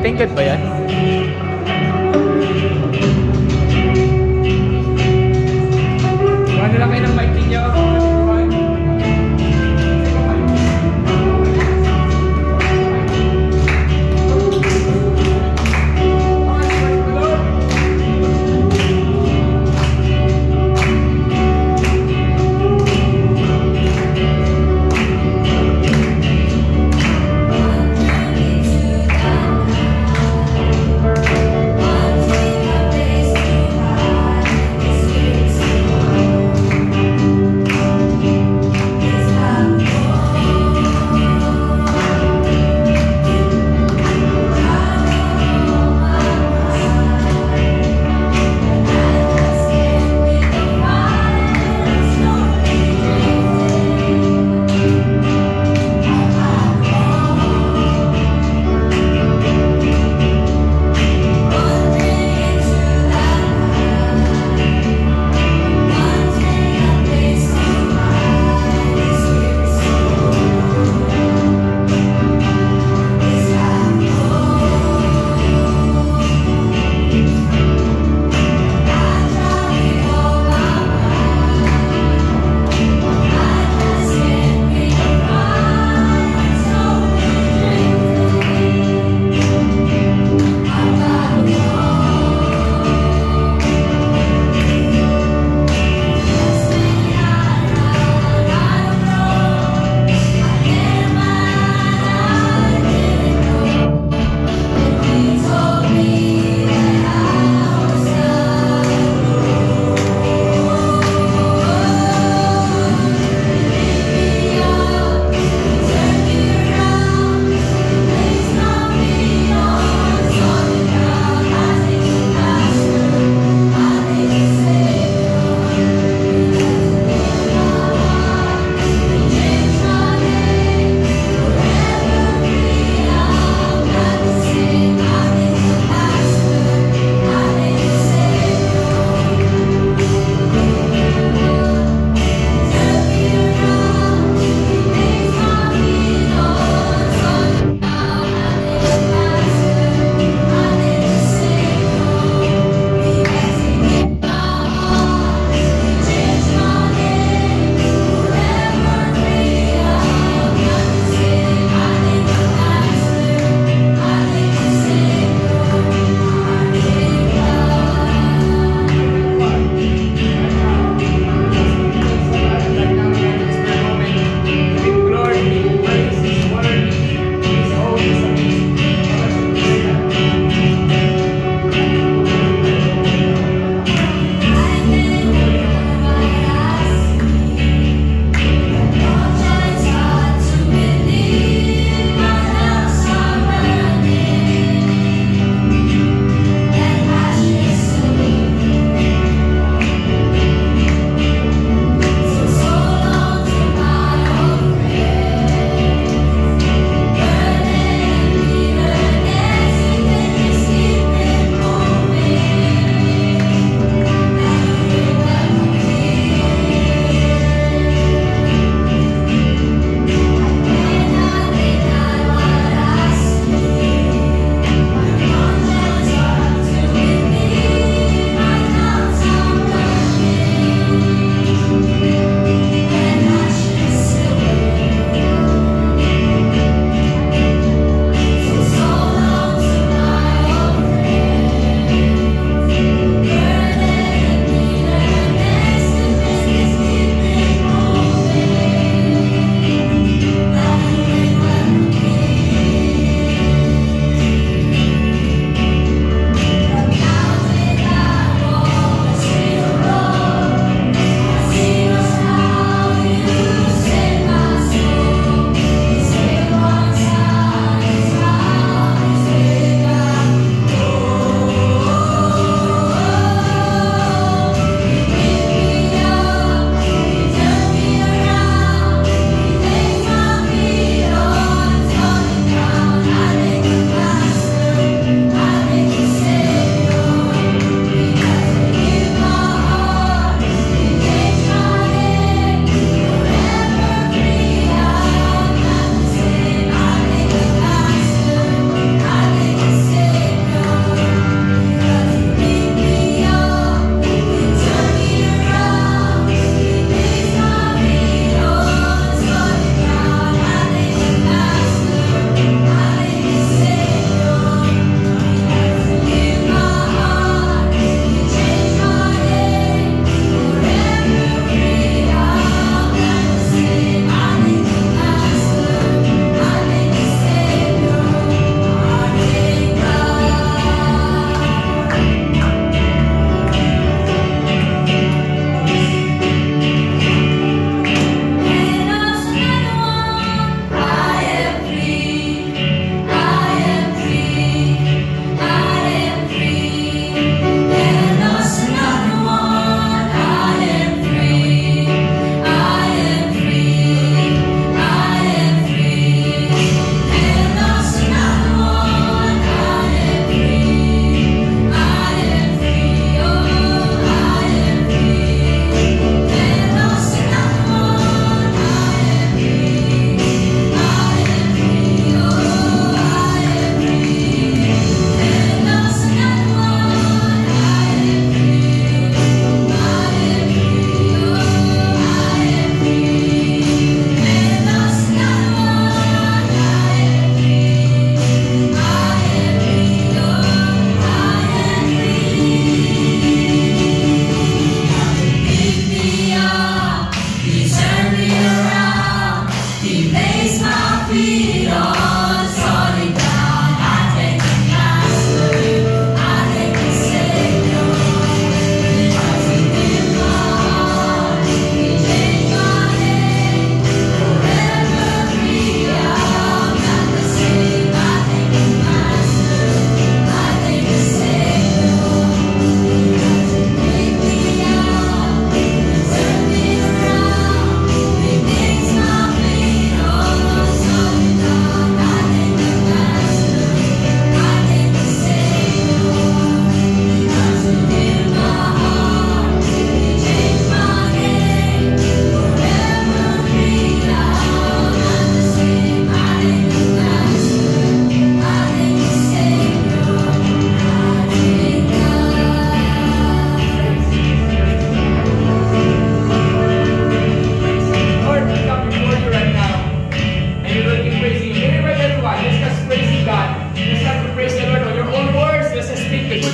Tingkad ba yan? Ano lang kayo ng mic ninyo?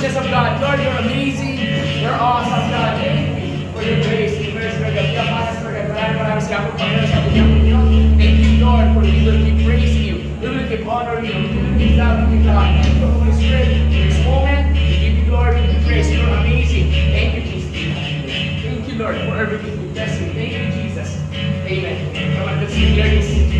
goodness of God. Lord, you're amazing. You're awesome, God. Thank you for your grace. Your mercy, Lord God. Maraming salamat, Panginoon, sa ating Panginoon. Thank you, Lord, for we will keep praising you. We will keep honoring you. We will keep loving you, God. Thank you, Holy Spirit. In this moment, we give you glory. We praise you. You're amazing. Thank you, Jesus. Thank you, Lord, for everything. We bless you. Thank you, Jesus. Amen. Come on, let's hear this.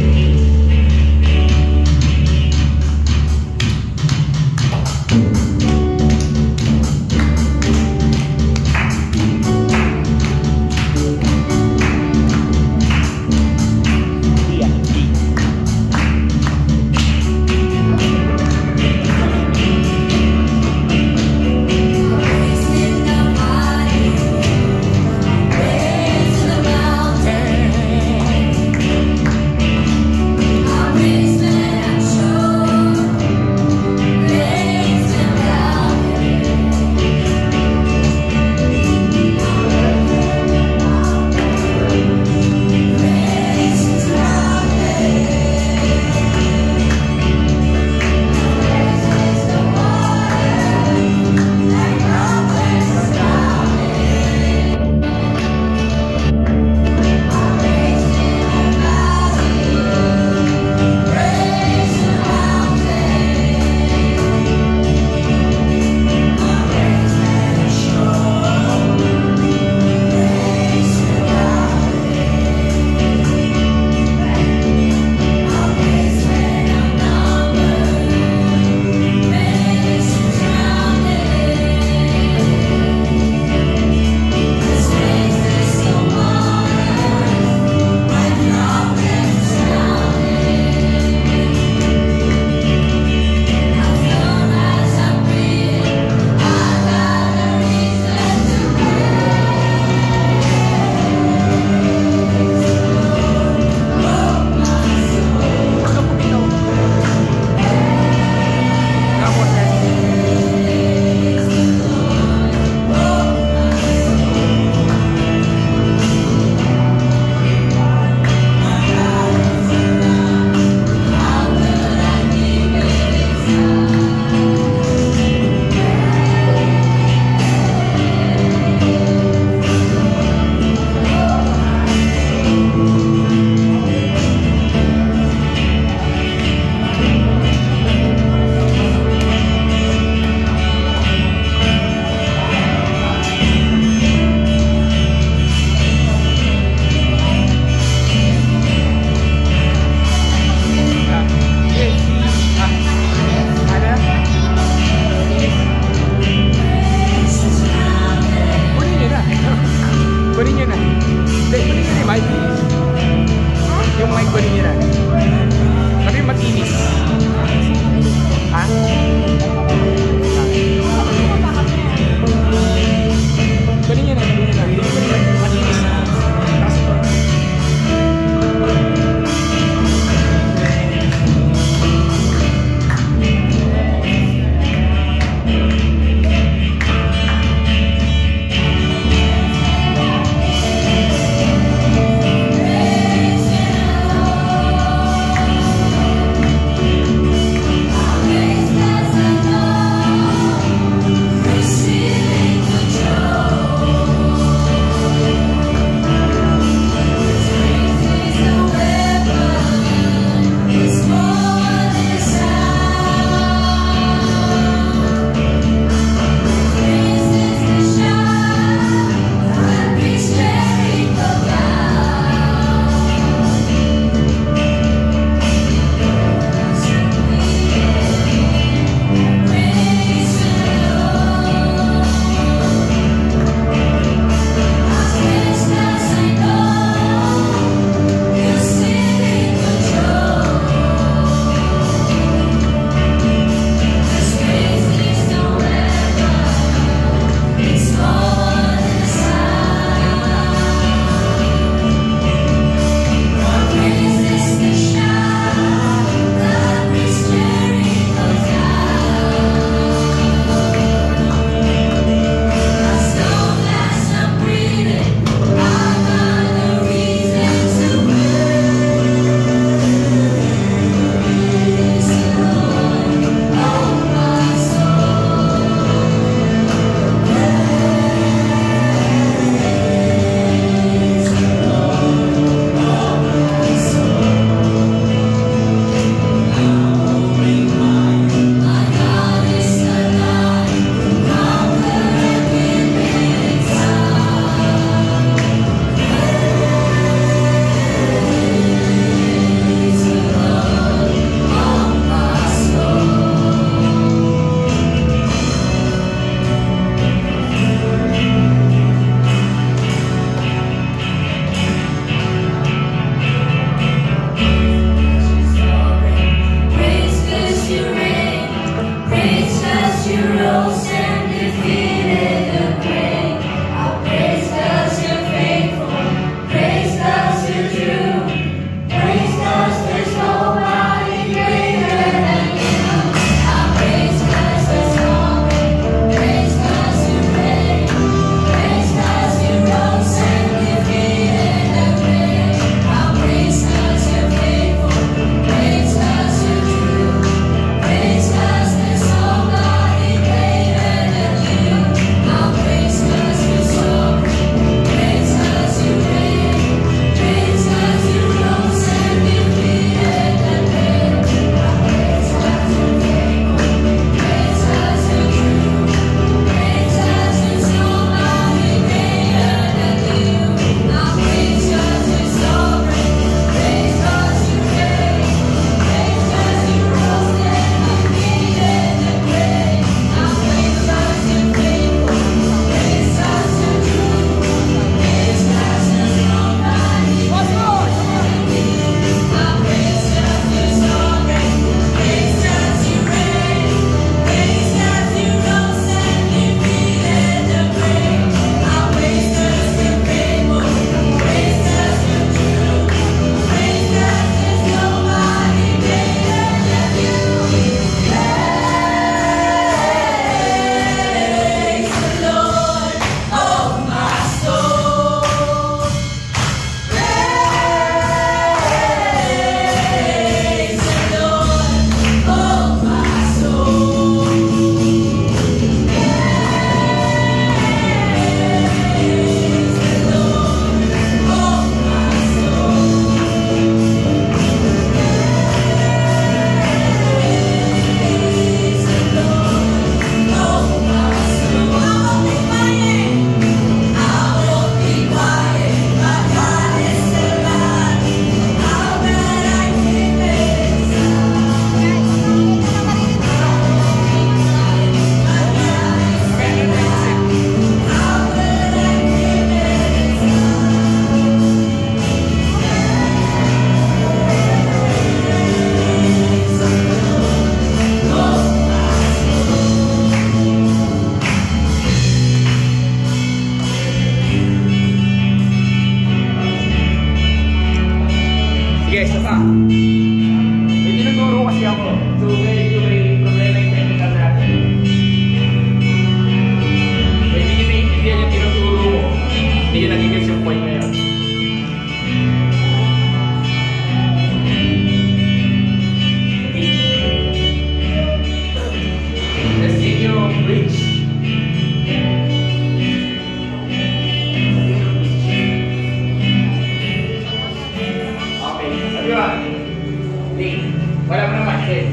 Wala mo naman, eh.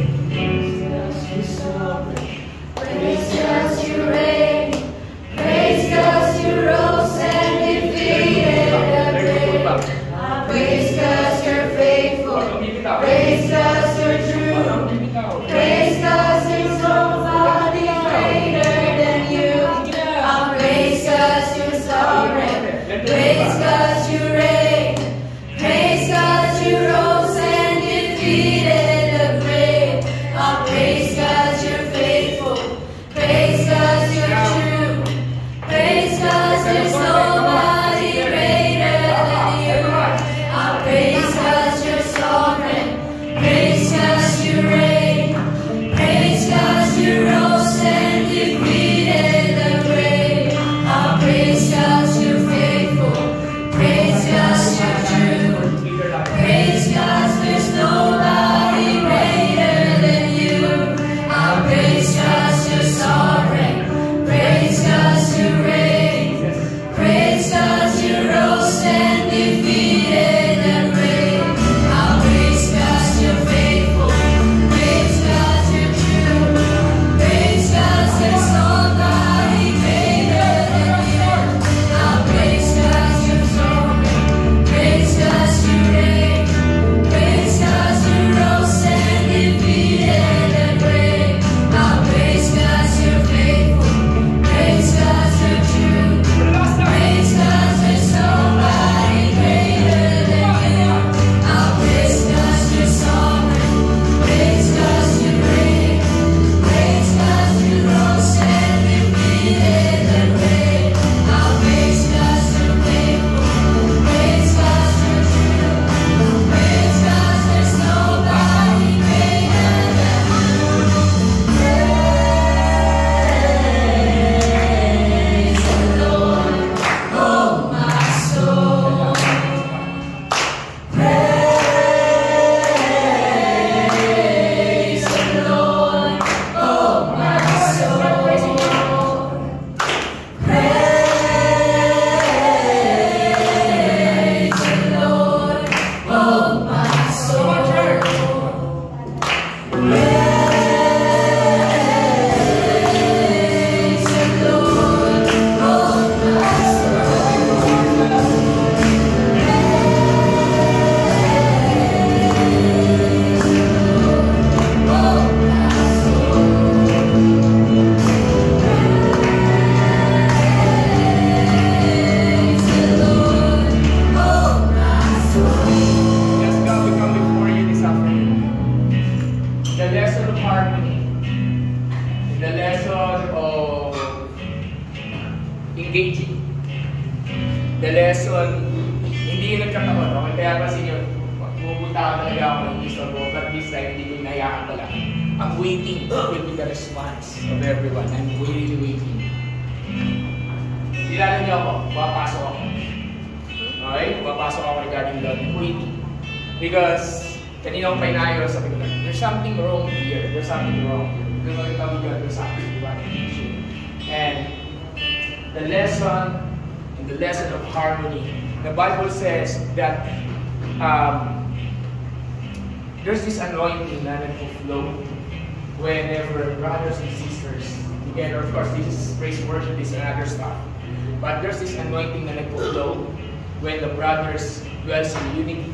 Praise God, you reign. Praise God, you rose and defeated the grave. Praise God, you're faithful. Praise God, you're true. Praise God, there's nobody greater than you. Praise God, you're sovereign. Praise God, you reign. Praise God, you rose and defeated the grave. Praise God, you're faithful. Praise God, you're true. Praise God, there's nobody greater than you. Praise God, you're sovereign. Praise God, you reign. Praise God, you rose and defeated the grave. Praise God, you're faithful. Praise God, you're true. Praise God, there's nobody greater than you. Praise God, you're sovereign. Praise God, you reign. Praise God, you rose and defeated the grave. Praise God, you're faithful. Praise God, you're true. Praise God, there's nobody greater than you. Praise God, you're sovereign. Praise God, you reign. Praise God, you rose and defeated the grave. Praise God, you're faithful. Praise God, you're true. Praise God, there's nobody greater than you. Praise God, you're sovereign. Praise God, you reign. Praise God, you rose and defeated the grave. Praise God, you're faithful. Praise God, you're true. Praise God, there's nobody greater than you. Praise the Lord, oh my soul. Praise the Lord, oh my soul. Praise the Lord, oh my soul. Praise the Lord, oh my Yes, God, we come before you this afternoon. The lesson of harmony. The lesson of engaging. The lesson, hindi yun nagkataon. Okay? Kaya kasi yun, pupunta ka talaga ako ng gusto ko, but this time, hindi ko inayakan pala. I'm waiting will be the response of everyone. I'm really waiting. Kilala niyo ako, papasok ako. Okay? Papasok ako regarding that. I'm waiting. Because, kanina akong painayo, sabi ko lang, there's something wrong here. There's something wrong here. Because makita mo yun, there's something wrong here. And the lesson of harmony, the Bible says that there's this anointing na nagpo-flow whenever brothers and sisters together. Of course, this is praise and worship, this is another stuff. But there's this anointing na nagpo-flow when the brothers dwells in unity.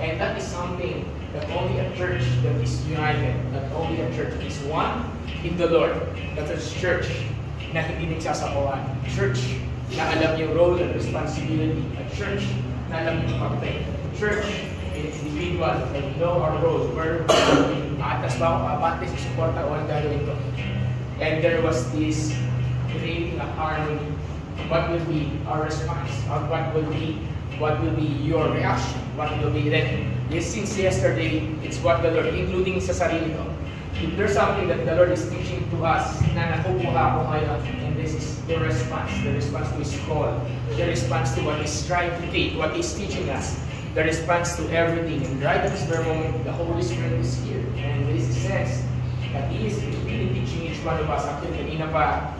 And that is something that only a church that is united, that only a church that is one in the Lord, that is church na hindi nagsasapawan, church na alam yung role and responsibility, a church na alam yung papel, church individual that know our role, where atas ba ako kapante sa suporta o ang gagawin ko. And there was this creating a harmony. What will be our response? Or what will be your reaction? What will be then? Yes, since yesterday, it's what the Lord, including sa sarili ko. If there's something that the Lord is teaching to us na nakukuha ko ngayon, and this is the response to His call, the response to what He's trying to teach, what He's teaching us, the response to everything. And right at this very moment, the Holy Spirit is here. And this says that He is really teaching each one of us. Actually, kanina pa,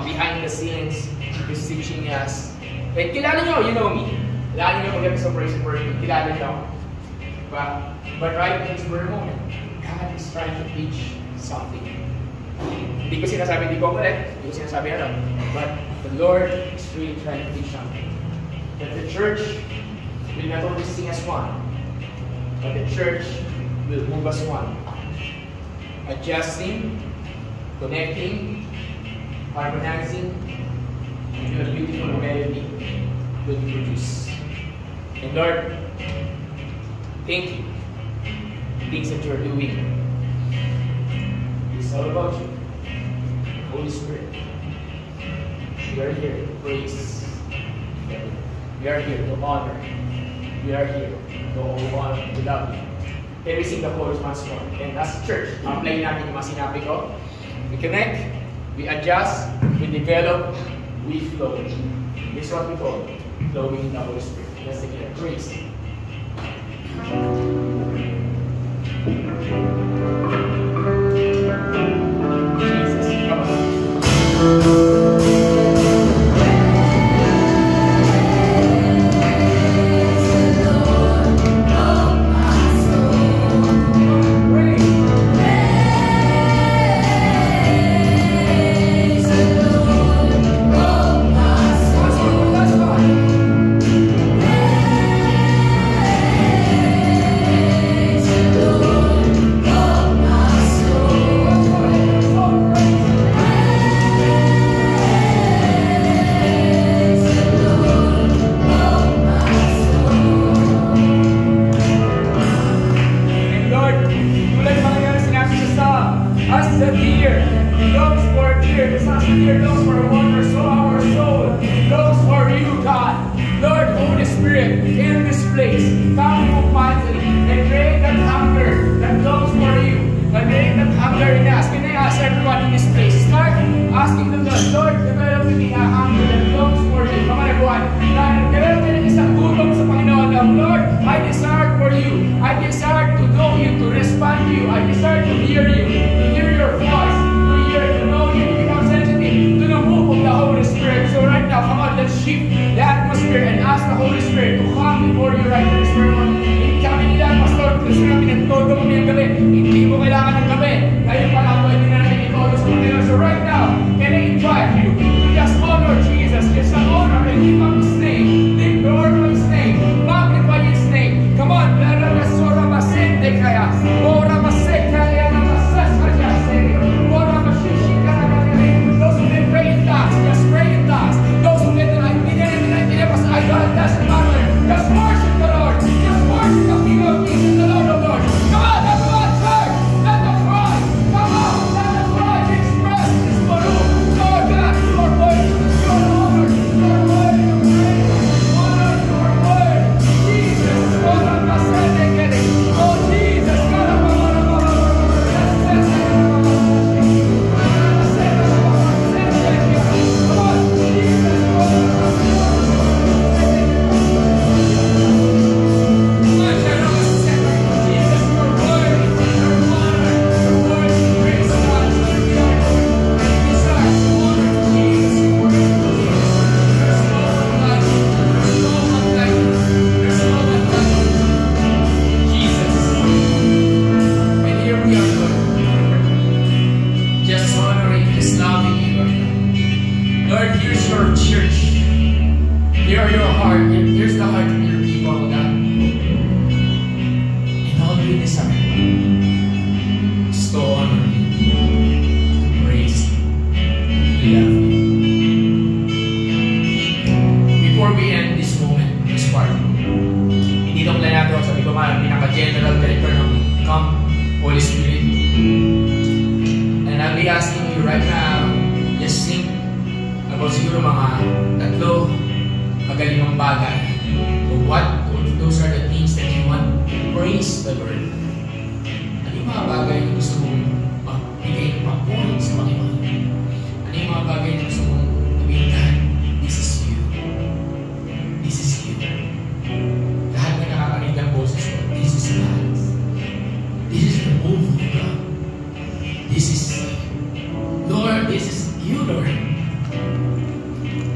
behind the scenes, He's teaching us. Eh, kilala nyo, you know me. Kilala nyo pag sa praise and worship, kilala nyo. Diba? But right in this very moment, God is trying to teach something. Hindi ko sinasabi di ko correct, hindi ko sinasabi ano, but the Lord is really trying to teach something. That the church will not only sing as one, but the church will move as one. Adjusting, connecting, harmonizing, and a beautiful melody will be produced. And Lord, thank you. The things that you're doing. It's all about you. Holy Spirit. We are here to praise. We are here to honor. We are here to honor, to love you. Can we sing the chorus once more? And as a church, apply natin yung mga sinabi ko. We connect, we adjust, we develop, we flow. This is what we call flowing in the Holy Spirit. Let's take it. Praise. Jesus, come on.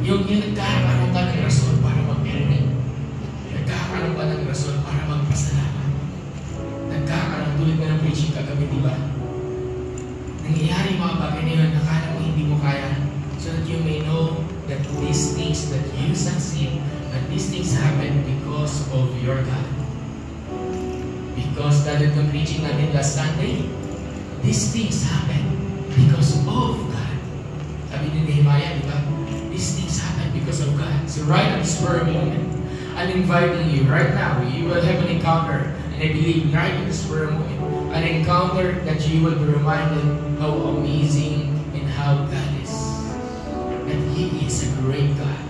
Yung nagkakaroon ka ng rason para magpuri. Nagkakaroon ka ng rason para magpasalamat. kami, di ba? Nangyayari mga bagay na yun, nakala mo hindi mo kaya. So that you may know that these things that you succeed, that these things happen because of your God. Because that itong preaching natin last Sunday, these things happen because of God. Sabi ni Nehemiah, di ba? These things happen because of God. So right at the spur of the moment, I'm inviting you right now, you will have an encounter, and I believe right at the spur of the moment, an encounter that you will be reminded how amazing and how God is. That He is a great God.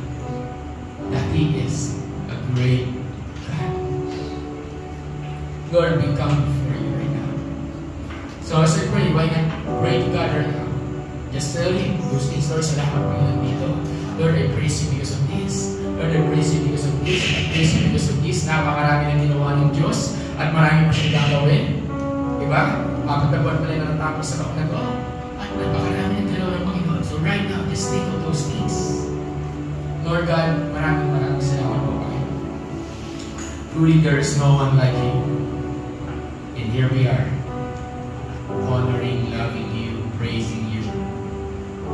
That He is a great God. Lord, we come before you right now. So as I pray, why not pray to God right now? Just tell Him those things, Lord, salamat Panginoon dito. Lord, I praise you because of this. Lord, I praise you because of this. I praise you because of this. Napakarami na ginawa ng Diyos at marami pa siyang gagawin. Diba? 4 na buwan pala na natapos sa taon na to. At napakarami na ginawa ng Panginoon. So right now, just think of those things. Lord God, maraming salamat po, Panginoon. Truly, there is no one like you. And here we are, honoring, loving you, praising you.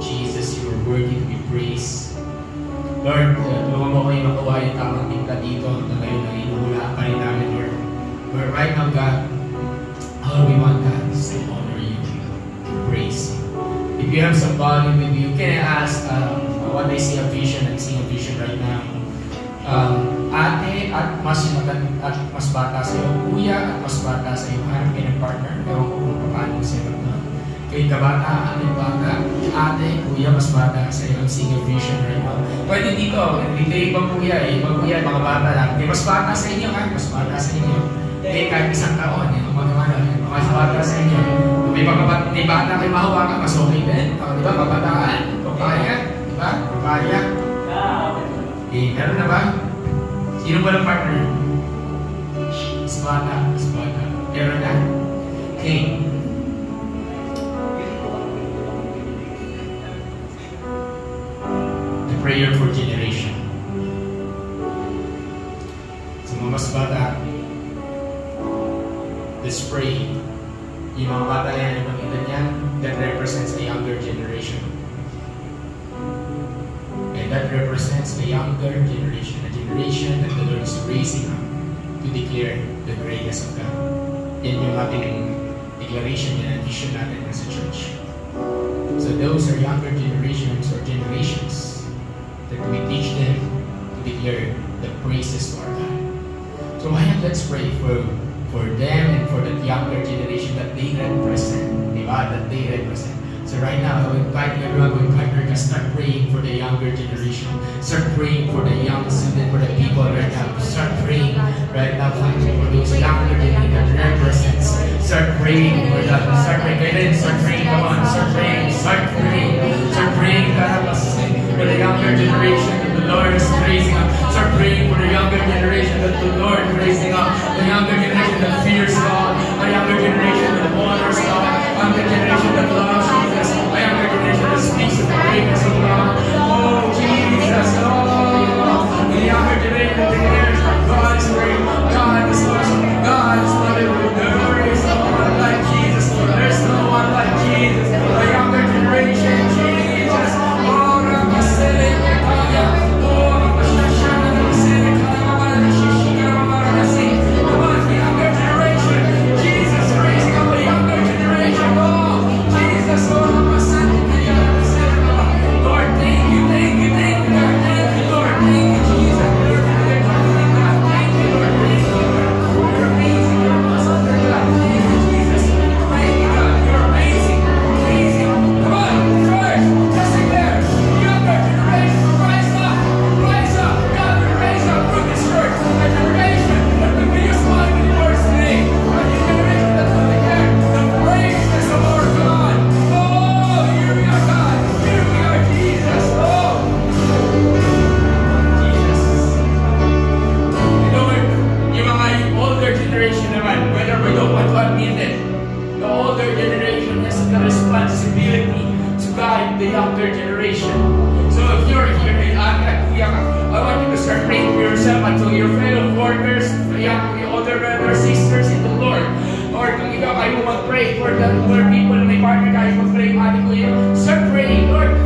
Jesus, you are worthy to be praised. Lord, tulungan mo kayo makuha yung tamang timpla dito na ngayon ang inuhulaan pa rin namin, Lord. But right now, God, all we want, God, is to honor you, to praise you. If you have somebody with you, can I ask, what I see a vision, I'm seeing a vision right now. Ate at mas bata sa'yo, kuya at mas bata sa'yo, hanap kayo ng partner, ewan ko kung paano sa'yo na. Kayo kabataan, yung bata, ate, kuya, mas bata sa'yo, I'm seeing a vision right now. Pwede dito, dito ibang kuya, ibang kuya, mga bata lang. Mas bata sa inyo, ha? Mas bata sa inyo. Kahit isang taon, mas bata sa inyo. Kung may bata kayo mahawakan, mas okay din. Di ba, kabataan, papaya, di ba, papaya. Meron na ba? Sino ba ng partner? Mas bata. Meron na. Okay. The prayer for generation. Sa mga mas bata, let's pray. Yung mga bata yan, yung makita niya, that represents a younger generation. And that represents a younger generation, a generation that the Lord is raising up to declare the greatness of God. Yan yung ating declaration, yan ang vision natin as a church. So those are younger generations or generations that we teach them to declare the praises to our God. So why not let's pray for them and for that younger generation that they represent, diba? That they represent. So right now, I will invite everyone, start praying for the younger generation. Start praying for the young student, for the people right now. Start praying right now for those younger generation that represents. Start praying for that. Start praying. Start praying. Come on. Start praying. Start praying. Start praying for the younger generation that the Lord is raising up. Start praying for the younger generation that the Lord is raising up. The younger generation that fears God. The younger generation that honors God. The younger generation that loves Jesus. The younger generation that speaks of the greatness of God. Oh, Jesus. Oh, the younger generation that declares that God is great. God is awesome. God is loving. There is no one like Jesus. There is no one like Jesus. The younger generation, Jesus. Oh, Ramasele, Kaya. Oh, Ramashashana, Ramasele, Kaya, Ramashishi, Ramarasi. Come on, the younger generation. Jesus raising up a younger generation. Oh, Jesus. Oh, Ramasele, Kaya, Ramasele. Lord, thank you, Lord. Thank you, Lord. Thank you, Jesus. Thank you, Lord. Thank you, Lord. You're amazing. You're awesome. Thank you, Jesus. Thank you, God. You're amazing. Amazing. Come on, church. Just declare. Younger generation, rise up. Rise up. God will raise up from this church a generation that will be responding to the words today. A generation that will declare the praises of our God. Oh, here we are, God. Here we are, Jesus. Oh, Jesus. Lord, yung mga older generation naman, whether we don't want to admit it, the older generation has the responsibility to guide the younger generation. So if you're here and I want you to start praying for yourself and to your fellow workers, the older brothers, sisters in the Lord. Or kung ikaw kayo mag-pray for people na may partner kayo mag-pray yung ating kuya. Start praying, Lord,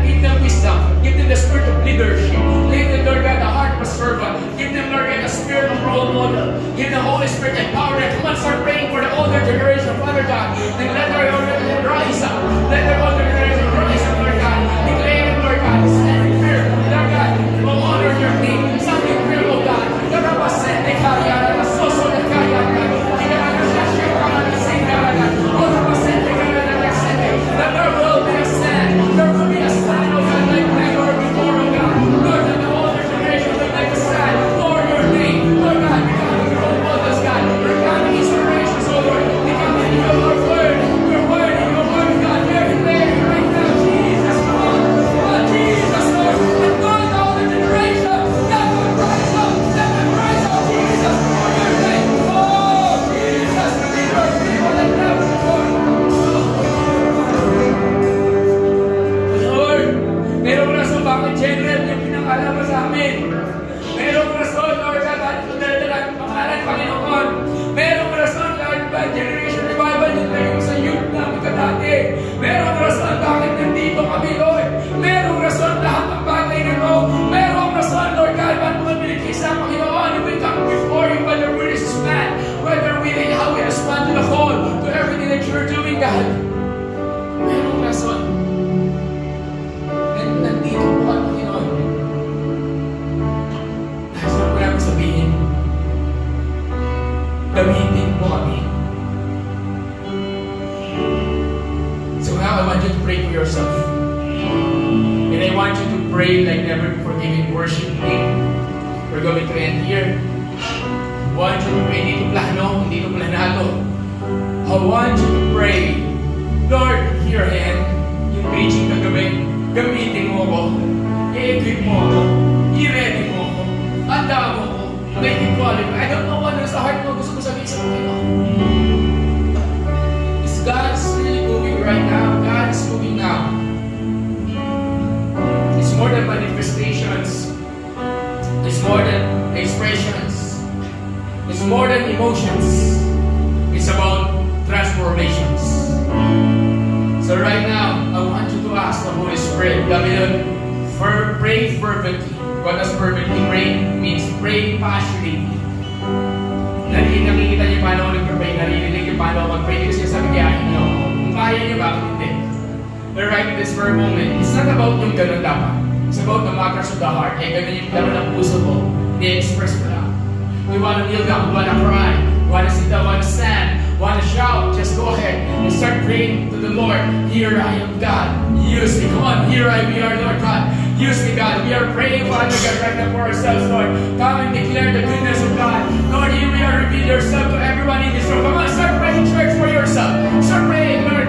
give them wisdom. Give them the spirit of leadership. Give them, Lord God, the heart of a servant. Give them, Lord God, the spirit of role model. Give the Holy Spirit empower them. Come on, start praying for the older generation, Father God. And let their older generation rise up. Let their older generation rise up, Lord God. Declare them, Lord God, stand in fear. Lord God, will honor your name. Something fear, oh God. The represent the kaya, the social the kaya, that there will be a stand. There will be a stand, oh God, like never before, oh God. Lord, that the older generation will make a stand for your name. Lord God, becoming your own mothers, God. Becoming inspirations, oh Lord. Becoming your word. Your word, God. We're declaring right now, Jesus, come on. Oh, Jesus, Lord. And God, the older generation, that will rise up. That will rise up, Jesus, for your name. Oh, Jesus, deliver people like never before. Merong rason bakit general yung pinangalaman mo sa amin. Merong rason, Lord, bakit pinadala ang pangalan, Panginoon. Merong rason, Lord, bakit generation revival yung tayo sa youth namin kadati. Merong rason bakit nandito kami, Lord. Merong rason lahat ng bagay na ito. Merong rason, Lord God, bakit mga bilikisa, Panginoon, and we come before you, whether we respond, whether how we respond to the call, to everything that you're doing, God. Merong rason. Nandito po ang Panginoon. Dahil sa ko namin sabihin, gamitin po kami. So now I want you to pray for yourself. And I want you to pray like never before giving worship name. We're going to end here. I want you to pray, hindi ito plano, hindi ito planado. I want you to pray, Lord, here I am, yung preaching kagabi. Gamitin mo ko, i-equip mo ko, i-ready mo ko, handa mo ko, make it qualify. I don't know what nasa heart mo gusto ko sabihin sa Panginoon. Is God really moving right now? God is moving now. It's more than manifestations. It's more than expressions. It's more than emotions. It's about transformations. So right now, I want you to ask the Holy Spirit, David, pray fervently. What does fervently pray? It means pray passionately. Nakikita niyo paano ako nag-pray, narinig niyo paano ako mag-pray, kasi sabi kaya niyo, kung kaya niyo, bakit hindi? But right this very moment, it's not about yung ganun dapat. It's about the matters of the heart. Eh, ganun yung laman ng puso ko. I-express ko lang. We want to kneel down, we want to cry, we want to sit down, we want to stand, want to shout, just go ahead and start praying to the Lord. Here I am, God. Use me. Come on, here we are, Lord God. Use me, God. We are praying, Father God, right now for ourselves, Lord. Come and declare the goodness of God. Lord, here we are, reveal yourself to everyone in this room. Come on, start praying, church, for yourself. Start praying, Lord.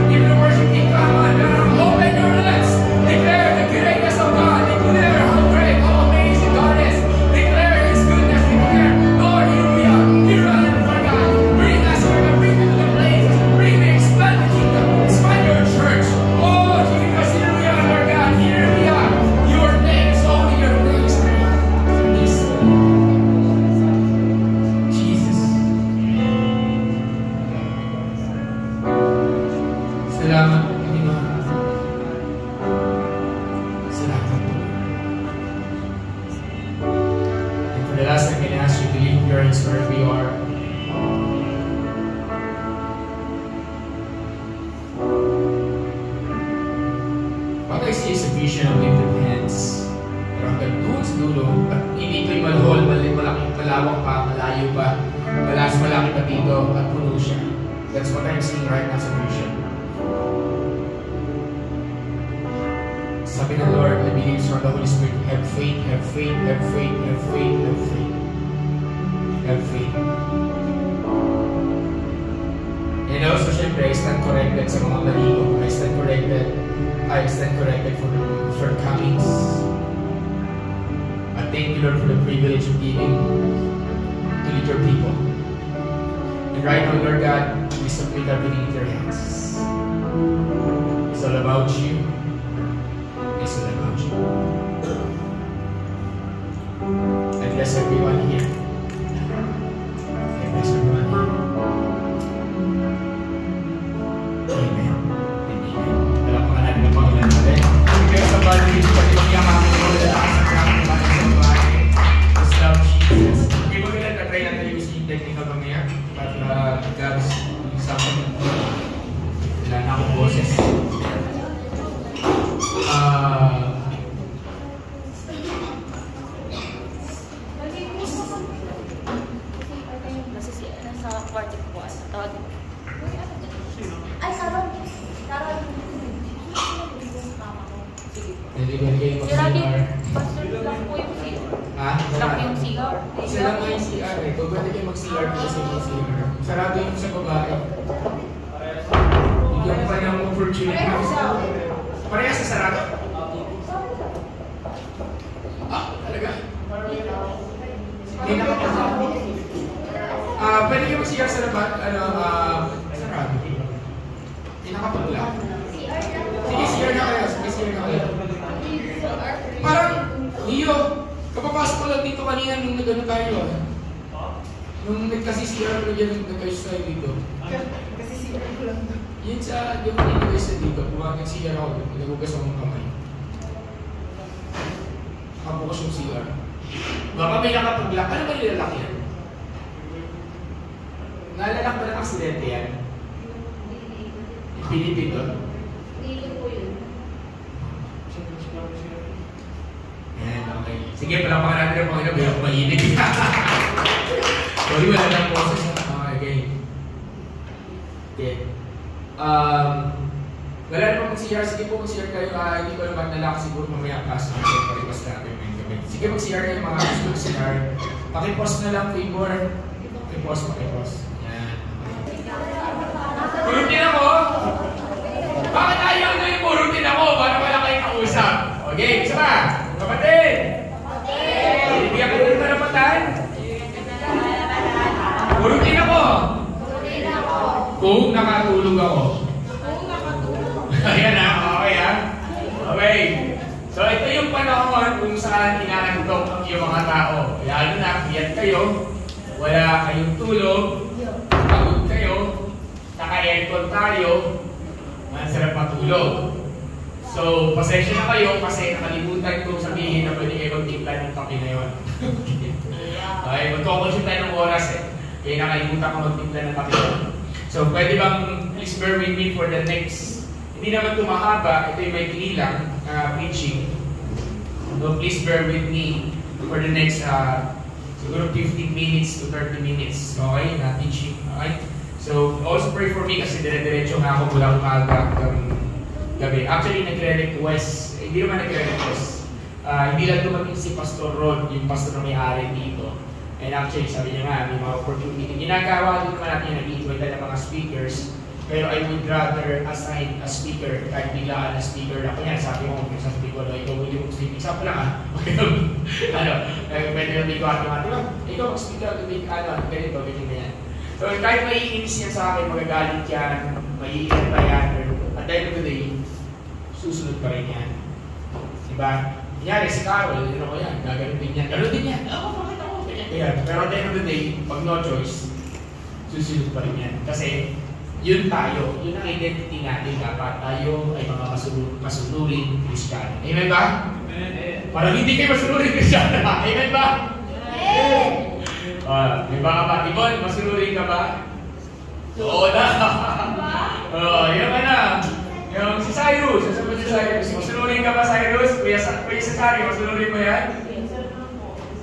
Give the worship team, come on, open your lips. Declare the greatness of God. Declare how great, how amazing God is. Declare His goodness. Declare, Lord, here we are. Here I am, Lord God. Bring us, Lord God. Bring me to the place. Bring me, expand the kingdom. Expand your church. Oh, Jesus, here we are, Lord God. Here we are. Your name is only your name is great. Jesus. Salamat po, Panginoon. Salamat po. And for the last time, I can ask you to lift your hands wherever you are. What I see is a vision of lifted hands. Pero hanggang doon sa dulo, at hindi ito'y malhol, malaking malawak pa, malayo pa, malaki pa dito, at puno siya. That's what I'm seeing right now sa vision. Sabi ng Lord, I believe from the Holy Spirit, have faith, have faith, have faith, have faith, have faith. Have faith. And also, syempre, I stand corrected sa mga mali ko. I stand corrected for the shortcomings. I thank you, Lord, for the privilege of giving to lead your people. And right now, Lord God, we submit everything in your hands. It's all about you. It's all about you. I bless everyone here. I Praise the Lord. Amen. Dalapakan natin ang Panginoon natin. Kaya sa bali, pati magyakamit mo na lakas ang kami naman sa bahay. Just love Jesus. Okay, maganda na-try natin yung technical mamaya. Para God's something. Wala na akong boses. Nasa kwarto ko. Tawagin ko. Ay, Karon. Hindi ba kayo mag-CR? Pastor lang po yung CR. Ha? Lock yung CR. Isa lang nga yung CR eh. Kung pwede kayo mag-CR kasi yung CR. Sarado yung sa babae. Bigyan pa ng opportunity. Parehas sa sarado? Ah, talaga? Hindi nakapagod. Pwede kayo mag-CR sa labat? Sarado. Hindi nakapagod. Sige, CR na kayo. Sige, CR na kayo. Parang, Leo, kapapasok ko lang dito kanina nung nag-ano tayo. Nung nagkasi-CR ko dyan, nag-ayos tayo dito. Kasi CR ko lang. Yun sa, yung nag-ayos na dito, buwag nag-CR ako, nag-ugas ako ng kamay. Nakabukas yung CR. Baka may nakapag-lock. Ano ba nilalak yan? Nalalak ba ng aksidente yan? Pinipin doon? Hindi po yun. Yan, okay. Sige, palapakan natin ang Panginoon, pero mainit. Sorry, wala lang process na. Okay. Okay. Wala naman mag-CR. Sige po, mag-CR kayo. Hindi ko naman nalak siguro mamaya kaso na kayo paripas natin may gabi. Sige, mag-CR kayo mga gusto mag-CR. Pakipost na lang, favor. Pakipost. Yan. Purutin ako! Bakit ayaw na yung purutin ako? Para wala kayong kausap. Okay, isa pa. Kapatid! Bibigyan ka ng karapatan. Purutin ako. Kung nakatulog ako. Ayan na, okay ha? Okay. So ito yung panahon kung saan inaantok ang iyong mga tao. Lalo na, piyat kayo, wala kayong tulog, pagod kayo, naka-aircon tayo, masarap matulog. So, pasensya na kayo kasi nakalimutan kong sabihin na pwede kayo magtimpla ng kape na yun. Okay, magkoconsult tayo ng oras eh. Kaya nakalimutan ko magtimpla ng kape yun. So, pwede bang please bear with me for the next, hindi naman ito mahaba, ito yung may kinilang preaching. So, please bear with me for the next siguro 15 minutes to 30 minutes. Okay, na teaching. Okay? So, also pray for me kasi dire-diretso nga ako mula umaga hanggang gabi. Actually, nagre-request, hindi naman nagre-request. Hindi lang dumating si Pastor Rod, yung pastor na may-ari dito. And actually, sabi niya nga, may mga opportunity. Ginagawa din naman natin nag-invite ng mga speakers. Pero I would rather assign a speaker, kahit biglaan na speaker na. Kanya, sabi mo, kung sa speaker na ikaw will yung speaking. Example lang pwede na ikaw ating ikaw mag-speaker, ganito, ganyan. So, kahit maiinis yan sa akin, magagalit yan, maiinis pa yan, at the end of the day, susunod pa rin yan. Diba? Kunyari, si Carol, ko yan, gagano'n din yan. Gano'n din yan. Bakit ako? Ganyan. Pero at the end of the day, pag no choice, susunod pa rin yan. Kasi, yun tayo. Yun ang identity natin. Dapat tayo ay mga masunuring Kristiyano. Amen ba? Amen. Parang hindi kayo masunuring Kristiyano. Amen ba? Amen. May baka ba? Ibon, masunuring ka ba? Oo na. Yan ka na. Yung si Cyrus, sasabi si Cyrus, masunurin ka ba Cyrus? Kuya Cesari, masunurin mo yan?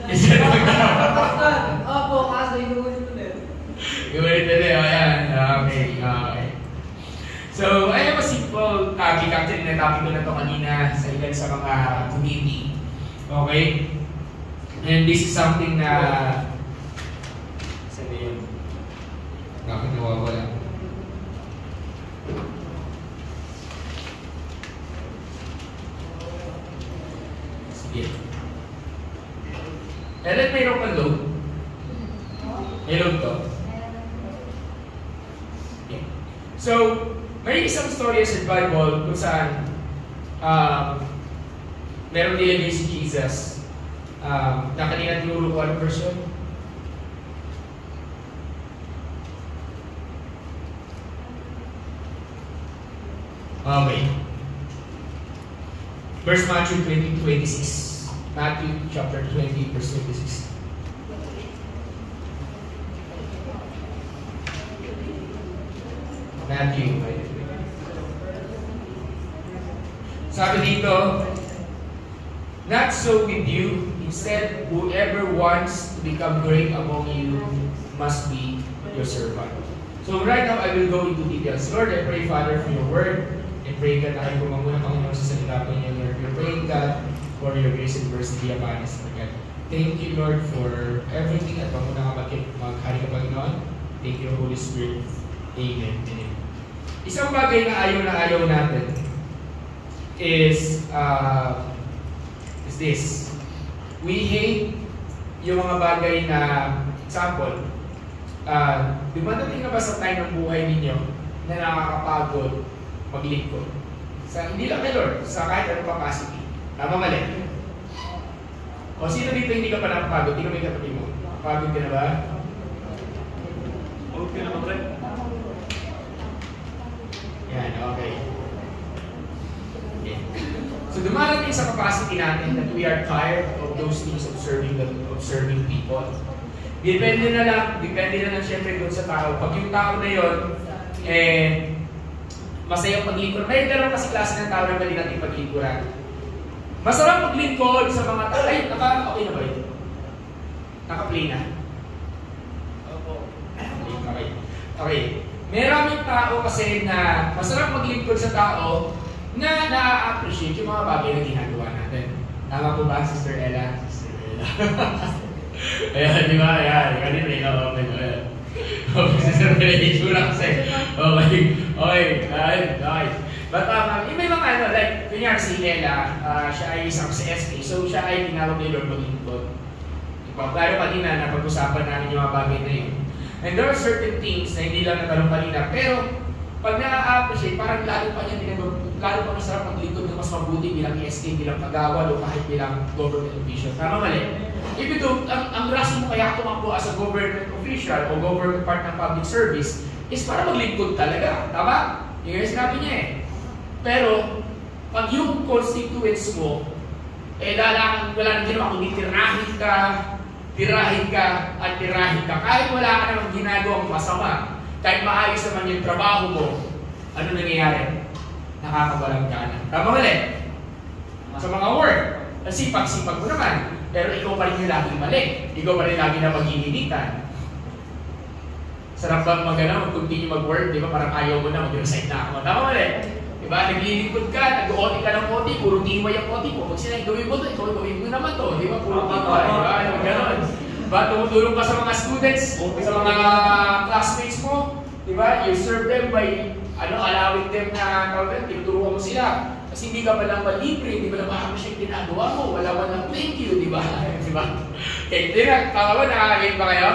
Isa na magkakaroon. Opo, kaso inuulit ko din. Inuulit din, ayan. Okay. So, ayun po simple topic. Actually, na-topic ko na ito kanina sa ilan sa mga community. Okay? And this is something na sabi yun. Bakit nawawala? Ellen, mayroon kang load? May load to? Okay. So, may isang story sa Bible kung saan meron nilagay si Jesus na kanina tinuro ko anong version? Okay. Verse Matthew 20:26. Matthew chapter 20, verse 26. Matthew. Sabi dito, not so with you. Instead, whoever wants to become great among you must be your servant. So right now, I will go into details. Lord, I pray, Father, for your word. I pray, God, na kayo kumamuna, Panginoon, sa salita po niyo, Lord. We're praying, God, for your grace and mercy upon us, God. Thank you, Lord, for everything at panguna ka maghari ka, Panginoon. Thank you, Holy Spirit. Amen. Amen. Isang bagay na ayaw natin is this. We hate yung mga bagay na, example, dumadating na ba sa time ng buhay ninyo na nakakapagod maglingkod? Hindi lang kay Lord, sa kahit anong capacity. Tama mali? O sino dito hindi ka pa nakapagod? Hindi ka may katabi mo. Pagod ka na ba? Pagod ka na ba, Brad? Yan, okay. So dumarating sa capacity natin that we are tired of those things of serving people. Depende na lang syempre doon sa tao. Pag yung tao na yun, masayang maglingkod. May dalawa kasi klase ng tao na mali natin paglingkuran. Masarap maglingkod sa mga tao. Ay, okay na ba yun? Naka-play na? Okay. Maraming tao kasi na masarap maglingkod sa tao na na-appreciate yung mga bagay na ginagawa natin. Tama po ba, Sister Ella? Sister Ella. Ayan, di ba? Ayan, kanina rin ako. Okay, Sister Ella, itsura kasi. Okay. But may mga ano, like, kunyari si Ella, siya ay isang CSP, so siya ay tinawag ni Lord maglingkod. Pero kanina, napag-usapan namin yung mga bagay na yun. And there are certain things na hindi lang natanong kanina, pero pag na-appreciate, parang lalo pa masarap maglingkod ng mas mabuti bilang ESK, bilang kagawad, o kahit bilang government official. Tama mali? If ito, ang rason mo kaya tumakbo as a government official o government part ng public service is para maglingkod talaga. Tama? Yung sinabi niya eh. Pero, pag yung constituents mo, wala nang ginawa kung tirahin ka, kahit wala ka namang ginagawang masama, kahit maayos naman yung trabaho mo, ano nangyayari? Nakakawalang gana. Tama mali? Sa mga work, sipag-sipag mo naman, pero ikaw pa rin yung laging mali. Ikaw pa rin lagi na maghihilitan. Sarap bang mag-continue mag-work, di ba? Parang ayaw mo na, mag-resign na ako. Tama mali? Diba? Naglilingkod ka, nag-OT ka ng OT, puro tiway ang OT mo. Pag sila gawin mo to, ikaw gawin mo naman to. Di ba? Puro tiway. Diba? Ganon. Diba? Tumutulong ka sa mga students, sa mga classmates mo. Diba? You serve them by allowing them na tinuturuan mo sila. Kasi hindi ka palang malibre, hindi ba naman siya ginagawa mo, wala man lang thank you, di ba? Diba? Kaya tama ba, nakakagay ba kayo?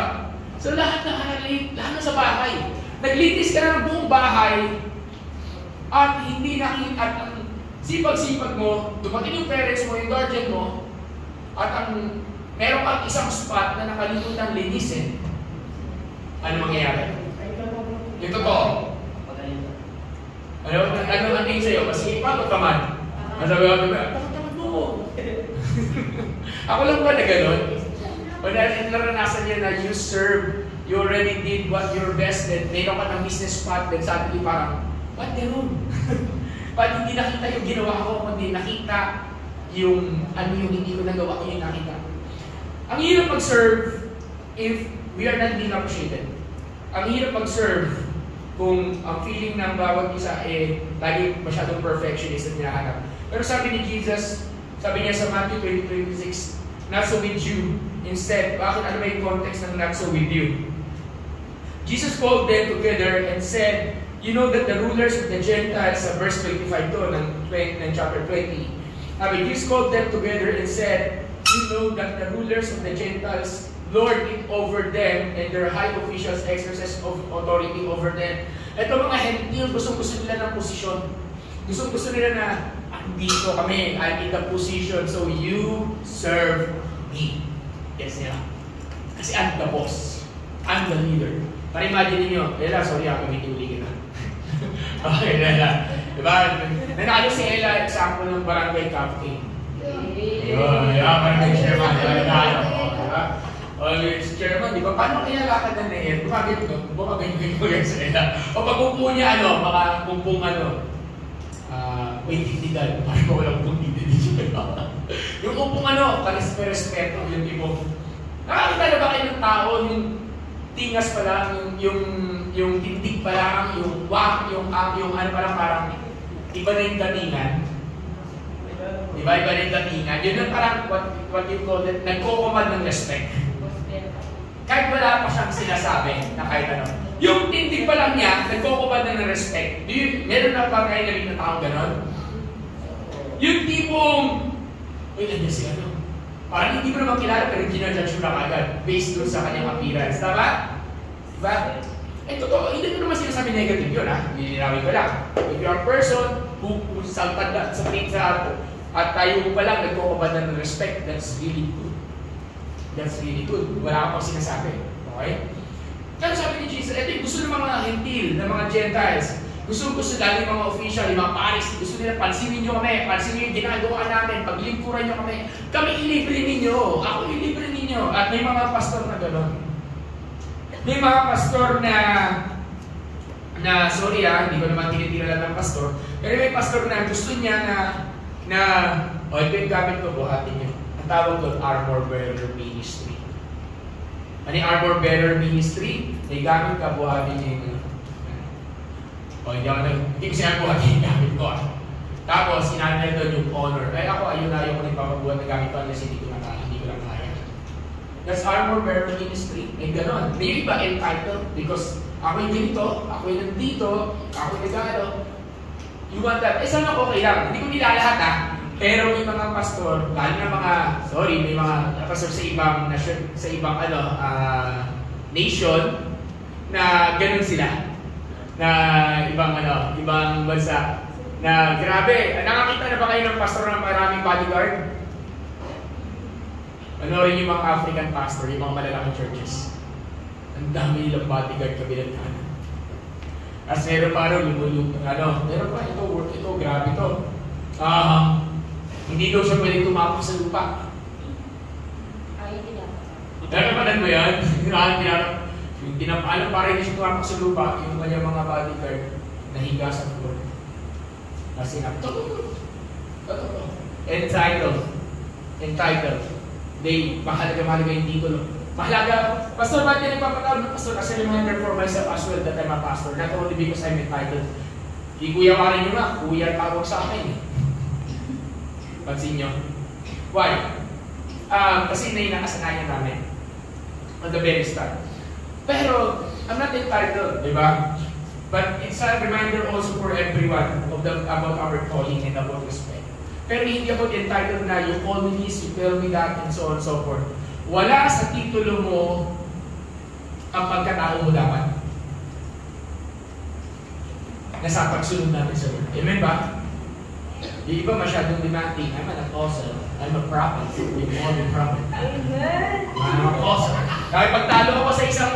So lahat na sa bahay. Naglitis ka na ng buong bahay, at hindi nakita, at ang sipag-sipag mo, dumating yung parents mo, yung guardian mo, at meron kang isang spot na nakalimutan linisin. Ano mangyayari? Yung totoo. Ano ang tingin sa'yo? Kasi pagod ka man. Masabi ko, tamad mo. Ako lang ba na gano'n? O naranasan niya na you serve, you already did what your best, then mayroon ka ng business spot, then suddenly parang, ba't gano'n? Ba't hindi nakita yung ginawa ko, kundi nakita yung hindi ko nagawa, yung nakita. Ang hirap mag-serve if we are not being appreciated. Ang hirap mag-serve kung ang feeling ng bawat isa lagi masyadong perfectionist at hinahanap. Pero sabi ni Jesus, sabi niya sa Matthew 20:26, not so with you. Instead, bakit ano ba yung context ng not so with you? Jesus called them together and said, you know that the rulers of the Gentiles, sa verse 25 to, ng chapter 20, Jesus called them together and said, you know that the rulers of the Gentiles lord it over them, and their high officials exercise of authority over them. Ito mga hentil, gusto nila ng posisyon. Gusto nila na, dito kami, I'm in the position, so you serve me. Yes nila. Kasi I'm the boss. I'm the leader. Para imagine niyo, sorry ako, may tiuli kita. Okay, Lela. Diba? Nanalo si Ella, example ng barangay captain. Ayun, barangay chairman. Diba? Si chairman, di ba? Paano kaya lakad na yan? Bumaganyan ko yan sa Ella. O pag upo niya, baka umpong may tindigan. Parang ko walang umpong tindigan. Yung upong karespeto, yung tipo, nakakita na ba kayo ng tao, yung tingas pa lang, yung tindig pa lang, yung pa lang parang iba na yung datingan. Diba? Iba na yung datingan. Yun yung parang, what you call it, nagkukumad ng respect. Kahit wala pa siyang sinasabi na kahit ano. Yung tindig pa lang niya, nagkukumad na ng respect. Meron na ba kayo na taong ganon? Yung tipong, nandiyan si parang hindi mo naman kilala pero ginajudge mo lang agad based doon sa kanyang appearance. Tama? Diba? Totoo, hindi mo naman sinasabi negative yun, Nilinawin ko lang. If you're a person who saltad sa pizza at tayo pa lang nagkukubad ng respect, that's really good. That's really good. Wala kang sinasabi. Okay? Kaya sabi ni Jesus, ito yung gusto ng mga hentil, ng mga Gentiles. Gusto lalo yung mga official, yung mga paris, gusto nila pansinin nyo kami, pansinin yung ginagawa namin, paglingkuran nyo kami. Kami ilibre ninyo, ako ilibre ninyo. At may mga pastor na gano'n. May mga pastor na sorry hindi ko naman tinitira lang ng pastor, pero may pastor na gusto niya ito yung gamit ko, buhatin nyo. Ang tawag doon, Armor Bearer Ministry. Ano yung Armor Bearer Ministry? May gamit ka, buhatin nyo yung hindi ko sinabi buhatin yung gamit ko. Tapos, sinanay doon yung honor. Ako, ayaw ko na ipapabuhat na gamit ko unless hindi ko lang kaya. That's Armor Bearer Ministry. May ganon. May iba entitled because ako yung ganito, ako yung nandito, ako yung nagano. You want that? Sana okay lang. Hindi ko nilalahat Pero may mga pastor, lalo na may mga pastor sa ibang nation, sa ibang nation na ganun sila. Na ibang bansa. Na grabe, nakakita na ba kayo ng pastor ng maraming bodyguard? Rin yung mga African pastor, yung mga malalaking churches. Ang dami nilang bodyguard kabilang kanan. As meron pa meron pa, ito, grabe ito. Hindi daw siya pwedeng tumapos sa lupa. Narapanan mo yan? Yung tinapalan para hindi siya tumapos sa lupa, yung kanyang mga bodyguard nahiga sa floor. Kasi entitled. Mahalaga yung titulo. Mahalaga, Pastor, ba't yan ipapatawag ng Pastor? Kasi reminder for myself as well that I'm a pastor. Not only because I'm entitled. Kuya Marin nyo na, kuya tawag sa akin Pansin nyo. Why? Kasi nakasanayan namin. On the very start. Pero, I'm not entitled, di ba? But it's a reminder also for everyone about our calling and about respect. Pero hindi about entitled na you call me this, you tell me that, and so on and so forth. Wala sa titulo mo ang pagkatao mo dapat. Nasa pagsunod natin sa Lord. Amen ba? Yung iba masyadong demanding. I'm an apostle. I'm a prophet. I'm more than prophet. Amen! I'm an apostle. Dahil pagtalo ako sa isang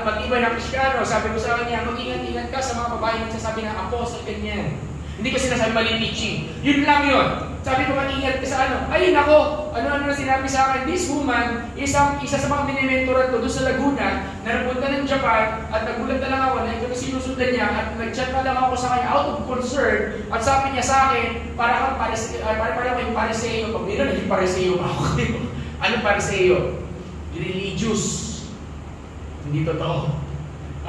matibay na Kristiyano, sabi ko sa kanya, mag-ingat-ingat ka sa mga babae na nagsasabi ng apostle, ganyan. Hindi ko sinasabi mali teaching. Yun lang yun. Sabi ko, mag-ingat ka sa ayun ako, ano na sinabi sa akin, this woman, isa sa mga minimentoran ko doon sa Laguna, na napunta ng Japan, at nagulat na lang ako na ito na sinusundan niya, at nag-chat na lang ako sa kanya out of concern, at sabi niya sa akin, para kayong pariseo, pag nila naging pariseo ako. Anong pariseo? Religious. Hindi totoo.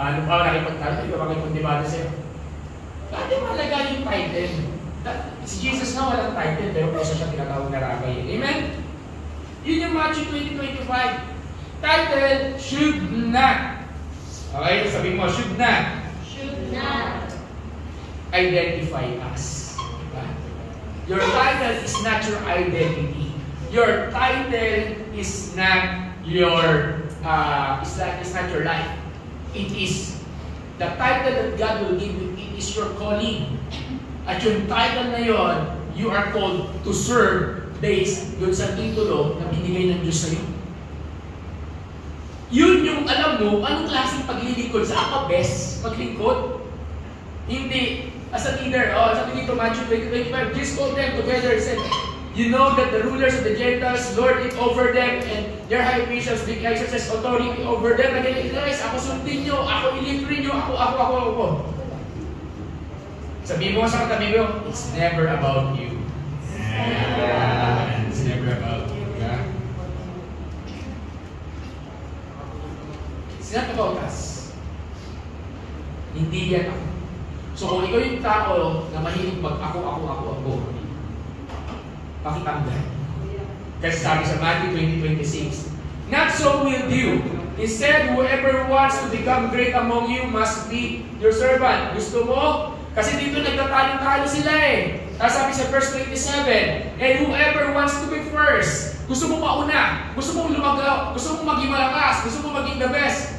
Ano pa, nakipagtalo, hindi ka makipagdebate sa'yo. Dati mahalaga yung title. Si Jesus nga walang title, pero kasi siya tinatawag na rabbi. Amen? Yun yung Matthew 20:25. Title, should not. Okay, sabihin mo, should not. Should not Identify us. Your title is not your identity. Your title is not your it's not your life. It is the title that God will give you. It is your calling. At yung title na yon, you are called to serve based doon sa titulo na binigay ng Diyos sa'yo. Yun yung alam mo, anong klaseng paglilingkod. Saan ka best maglingkod? Hindi, as a leader, sabi dito, Matthew 20:25, Jesus called them together and said, you know that the rulers of the Gentiles lord it over them, and their high priests big exercise authority over them. Again, guys, ako sundin nyo, ako ilibre nyo, ako. Sabihin mo sa katabi mo, it's never about you. It's never about you. It's not about us. Hindi yan ako. So kung ikaw yung tao na mahilig ako, pakitanggal. Kasi sabi sa Matthew 20:26, not so will you. Instead, whoever wants to become great among you must be your servant. Gusto mo? Kasi dito nagtatalo-talo sila eh. Tapos sabi sa verse 27, and whoever wants to be first, gusto mo mauna, gusto mo lumagaw, gusto mo maging malakas, gusto mo maging the best,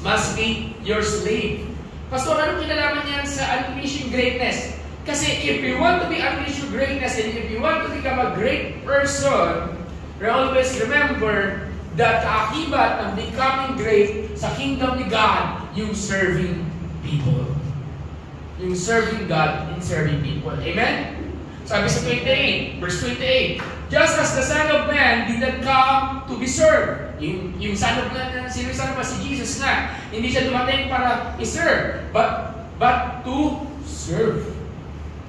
must be your slave. Pastor, anong kinalaman niyan sa unleashing greatness? Kasi if you want to be unleash your greatness and if you want to become a great person, always remember that kaakibat ng becoming great sa kingdom ni God, yung serving people. Yung serving God and serving people. Amen? Sabi sa 28, verse 28, just as the Son of Man did not come to be served. Yung Son of Man, sino yung Son of Man? Si Jesus nga. Hindi siya dumating para i-serve, but to serve.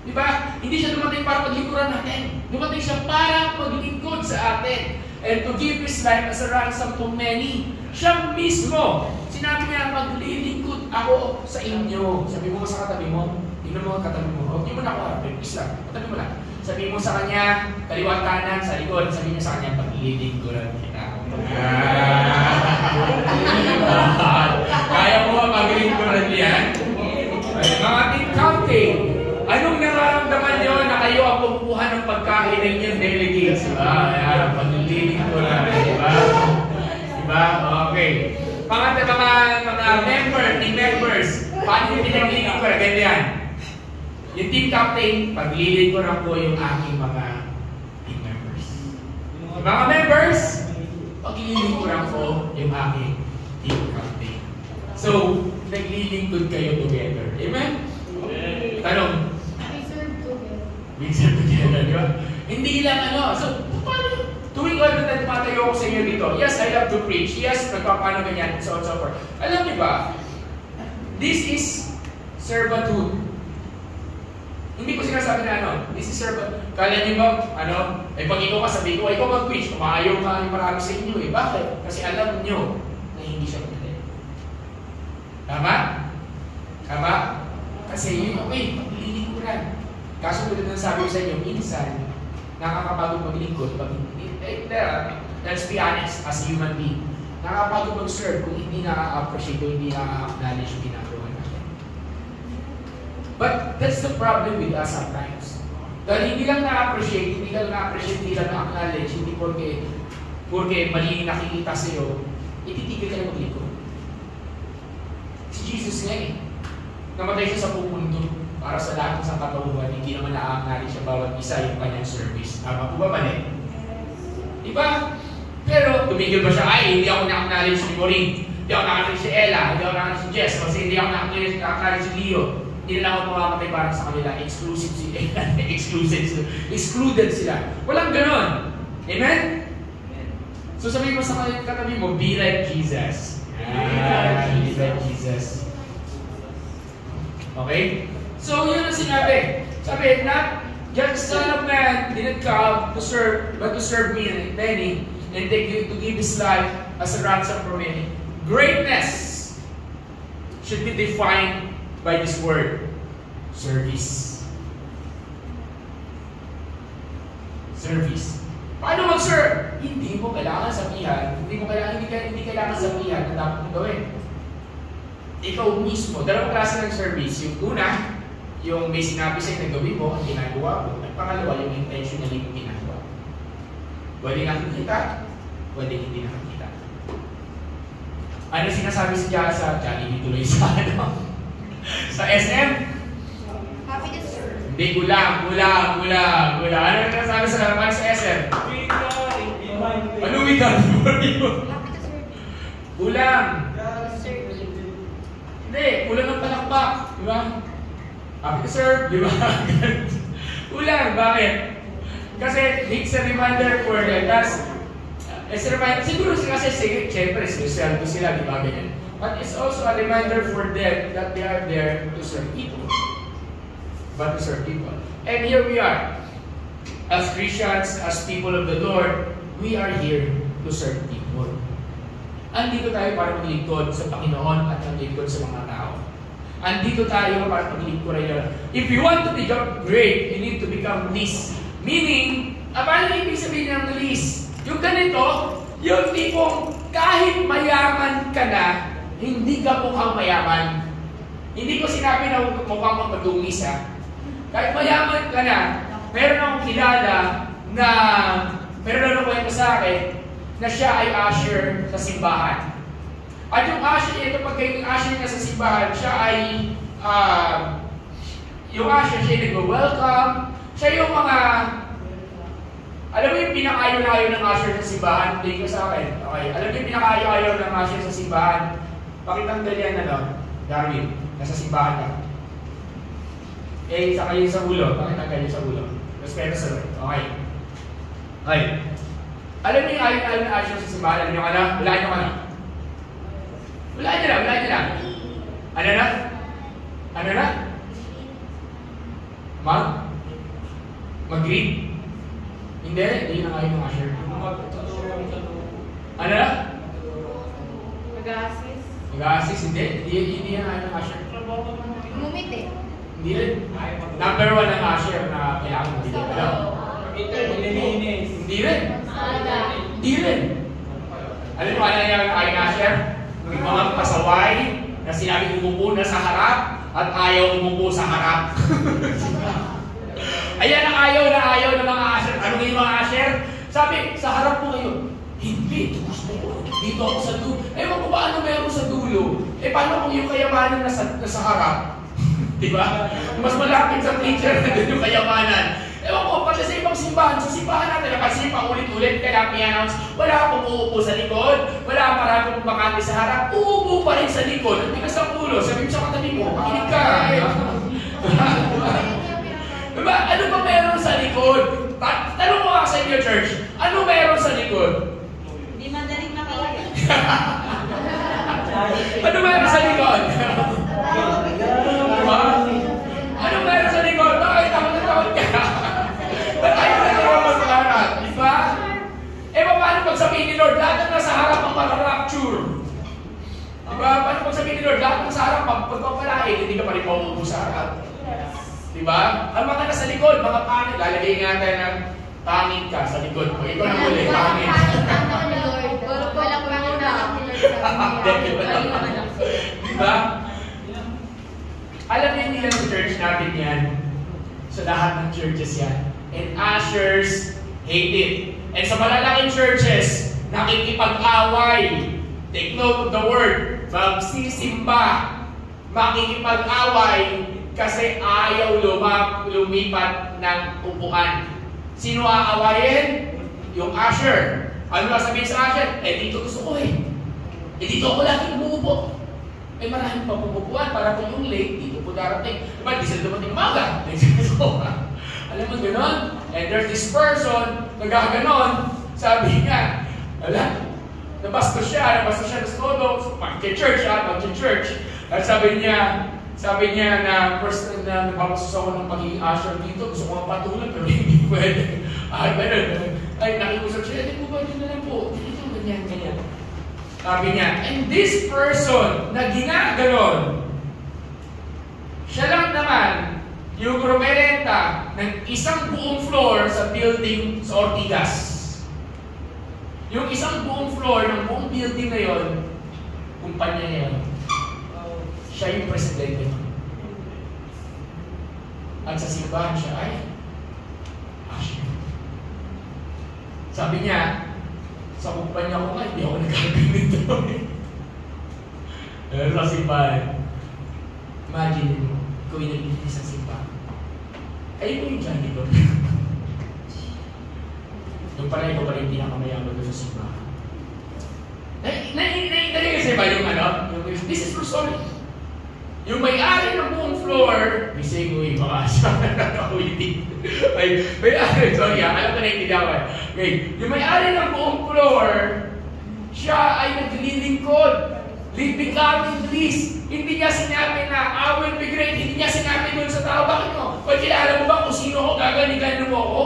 Diba? Hindi siya dumating para paglingkuran natin. Dumating siya para maglingkod sa atin. And to give His life as a ransom to many. Siya mismo, sinabi niya, maglilingkod ako sa inyo. Sabi mo sa katabi mo, tingnan mo ang katabi mo. Huwag niyo mo na ako harapin. Please lang, katabi mo lang. Sabi mo sa kanya, kaliwat kanan, sa likod. Sabi niyo sa kanya, paglilingkuran kita. Kaya mo maglilingkuran yan? Mga ating counting. Anong nararamdaman nyo na kayo ang kumukuha ng pagkain ng inyong delegates? Diba? Paglililing ko na. Diba? Diba? Okay. Mga team members, paano yung pinagliling ko na? Ganyan. Yung team captain, paglililing ko na po yung aking mga team members. Mga members, paglililing ko na po yung aking team captain. So, naglilingkod kayo together. Amen? Tanong. We serve together, di ba? Hindi lang So, paano? Tuwing na tumatayo ako sa inyo dito, yes, I love to preach. Yes, nagpapano ganyan, so on so forth. Alam niyo ba, this is servanthood. Hindi ko sinasabi na this is servanthood. Kala niyo ba, pag ikaw sabi ko, ikaw mag-preach, kumayaw ka yung marami sa inyo eh. Bakit? Kasi alam niyo na hindi siya madali. Tama? Tama? Kasi yun, paglilingkuran. Kaso ko din sabi ko sa inyo, minsan, nakakapagod maglingkod. Let's be honest, as a human being, nakakapagod mag-serve kung hindi nakaka-appreciate, kung hindi nakaka-acknowledge yung ginagawa natin. But that's the problem with us sometimes. Dahil hindi lang na-appreciate, hindi lang na-acknowledge, hindi porque mali nakikita sa'yo, ititigil ka na maglingkod. Si Jesus nga namatay siya sa pupunto para sa lahat ng katauhan, hindi naman na-acknowledge siya bawat isa yung kanyang service. Tama po ba mali? Diba? Pero, tumigil ba siya? Ay, hindi ako na-acknowledge ni Maureen. Hindi ako na-acknowledge si Ella. Hindi ako na-acknowledge si Jess. Kasi hindi ako na-acknowledge si Leo. Hindi na ako mamamatay para sa kanila. Exclusive si Ella. Excluded sila. Walang ganon. Amen? So sabihin mo sa katabi mo, be like Jesus. Be like Jesus. Okay? So, yun ang sinabi. Sabi, not just the Son of Man didn't come to serve, but to serve me and many, and to give His life as a ransom for many. Greatness should be defined by this word, service. Service. Paano mag-serve? Hindi mo kailangan sabihan, hindi kailangan sabihan na dapat mo gawin. Ikaw mismo, dalawang klase ng service. Yung una, yung may sinabi sa'yo na gawin mo, ang ginagawa mo. At pangalawa, yung intentionally mo ginagawa. Pwede nakikita, pwede hindi nakikita. Ano sinasabi si Jana sa Jollibee tuloy sa sa SM? Happy to serve. Hindi, kulang. Ano sinasabi sa harapan sa SM? Ano we got for you? Happy to serve. Kulang. Serve. Hindi, Hindi, kulang ng palakpak. Di ba? Happy to serve. Di ba? Kulang. Bakit? Kasi it's a reminder for them. It's a reminder. Siguro kasi, siyempre, sweldo sila. Di ba? Ganyan. But it's also a reminder for them that they are there to serve people. But to serve people. And here we are. As Christians, as people of the Lord, we are here to serve people. Andito tayo para maglingkod sa Panginoon at maglingkod sa mga tao. Andito tayo para maglingkod rin. If you want to become great, you need to become least. Meaning, paano ibig sabihin ng least? Yung ganito, yung tipong kahit mayaman ka na, hindi ka mukhang mayaman. Hindi ko sinabi na mukhang magdungis ha. Kahit mayaman ka na, meron akong kilala na meron akong kwento sa akin na siya ay usher sa simbahan. At yung usher, ito pagka yung usher niya sa simbahan, siya ay yung usher, siya ay nag-welcome. Siya yung mga, alam mo yung pinakayaw-ayaw ng usher sa simbahan? Hindi ko sa akin. Okay. Alam mo yung pinakayaw-ayaw ng usher sa simbahan? Pakitanggal yan, Darwin, nasa simbahan ka. Isa kayo sa ulo. Pakitanggal yun sa ulo. Respeto sa Lord. Okay. Okay. Alam niyo yung ayaw na usher sa simbahan? Alam niyo ka na? Wala niyo ka na? Wala niyo na. Ano na? Ano na? Mag-greet? Hindi na ayaw ng usher. Ano na? Mag-assist. Mag-assist? Hindi yan ayaw ng usher. Umumiti. Hindi rin. Number 1 ng usher na kailangan mo hindi alam. Hindi rin. Hindi rin. Alam mo, ano yung ayaw ng usher? Yung mga pasaway na sinabi umupo na sa harap at ayaw umupo sa harap. Ayan ang ayaw ng mga usher. Ano yung mga usher? Sabi, sa harap po kayo. Hindi, gusto ko. Dito ako sa dulo. Ewan ko ba ano meron sa dulo? Paano kung yung kayamanan nasa harap? Diba? Mas malapit sa preacher na yung kayamanan. Ewan ko, pati sa ibang simbahan, sa simbahan natin, kasi paulit-ulit, kailangan i-announce, wala akong uupo sa likod, wala maraming bakante sa harap, uupo pa rin sa likod, at tigas ang ulo, sabi mo sa katabi mo, makinig ka. Diba? Ano ba meron sa likod? Tanong mo nga sa inyo, church, ano meron sa likod? Hindi madaling makawala. Ano meron sa likod? Diba? Ano meron sa likod? Bakit ako natawag ka? Ba't ayaw na naman mag-harap? Diba? Paano pag sabihin ni Lord, lahat na nasa harap ang mara-rapture? Diba? Paano pag sabihin ni Lord, lahat na sa harap ang pagpapalain, hindi ka pa rin mauupo sa harap? Diba? Ang mga nasa likod, mga pangit, lalagay nga tayo ng pangit ka sa likod. Pag ikaw na muli, pangit. Walang panguna. Diba? Alam niyo nila sa church natin yan. Sa lahat ng churches yan. And ushers hate it. And sa malalaking churches, nakikipag-away. Take note of the word. Magsisimba. Makikipag-away kasi ayaw lumipat ng upuan. Sino aawayin? Yung usher. Ano na sabihin sa usher? Dito gusto ko dito ako lagi umuupo. Maraming pa pupupuan para kung yung late, dito po darating. Diba, di sila dumating umaga. Alam mo gano'n? And there's this person, nagkaganon, sabi niya, nabastos siya ng todo, mag-church. At sabi niya na first na napapasos ako ng pagiging usher dito, gusto ko nga patulan, pero hindi pwede. Nakikusap siya, hindi po ba, dito na lang po. Dito, ganyan. Sabi niya, and this person na ginaganon, siya lang naman yung rumerenta ng isang buong floor sa building sa Ortigas. Yung isang buong floor ng buong building na yon, kumpanya niya yun. Siya yung presidente. At sa simbahan siya ay usher. Sabi niya, sa kumpanya ko nga, hindi ako nagkakaganito. Sa simbahan. Imagine mo, ikaw yung nag-inis sa simbahan. Ayun mo yung dyan dito. Yung pala ikaw pa rin pinakamayaman doon sa simbahan. Narinig kasi ba yung this is true story. Yung may-ari ng buong floor, bisay ko yung mga asama na nakawitin. May-ari, sorry alam ko naiintindihan ko. Okay, yung may-ari ng buong floor, siya ay naglilingkod. Becoming least. Hindi niya sinabi na, I will be great. Hindi niya sinabi doon sa tao, bakit mo? Pag kilala mo ba kung sino ako, gagaling mo ako?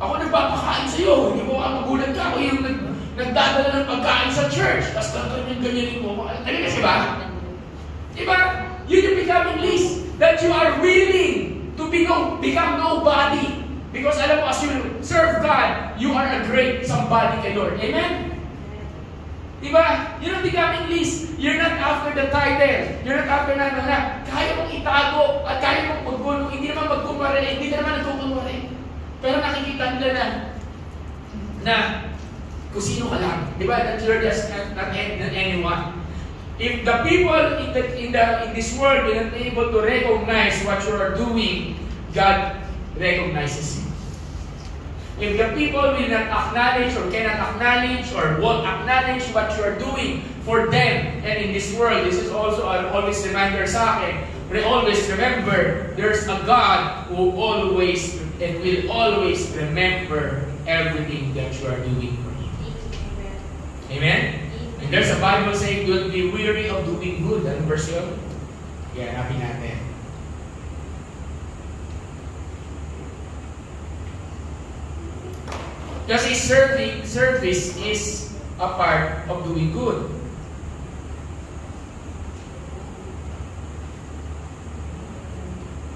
Ako nagpapakain sa'yo. Hindi mo ka magulat ka. Ako yung nagdadala ng pagkain sa church. Tapos ganyan mo. Talaga kasi ba? Diba? Yun yung becoming least. That you are willing to become nobody. Because alam mo, as you serve God, you are a great somebody kay Lord. Amen? Diba? Yun ang becoming least. You're not after the title. You're not after na kaya mong itago at kaya mong maggulo. Hindi naman magkumare. Hindi ka naman nagkukumare. Pero nakikita nila na kung sino ka lang. Diba? That you're just not anyone. If the people in this world are not able to recognize what you are doing, God recognizes you. If the people will not acknowledge or cannot acknowledge or won't acknowledge what you are doing for them, and in this world, this is also an always reminder sa akin, we always remember there's a God who always and will always remember everything that you are doing for Him. Amen? And there's a Bible saying, don't be weary of doing good. Anong verse yun? Kaya hanapin natin. Kasi service is a part of doing good.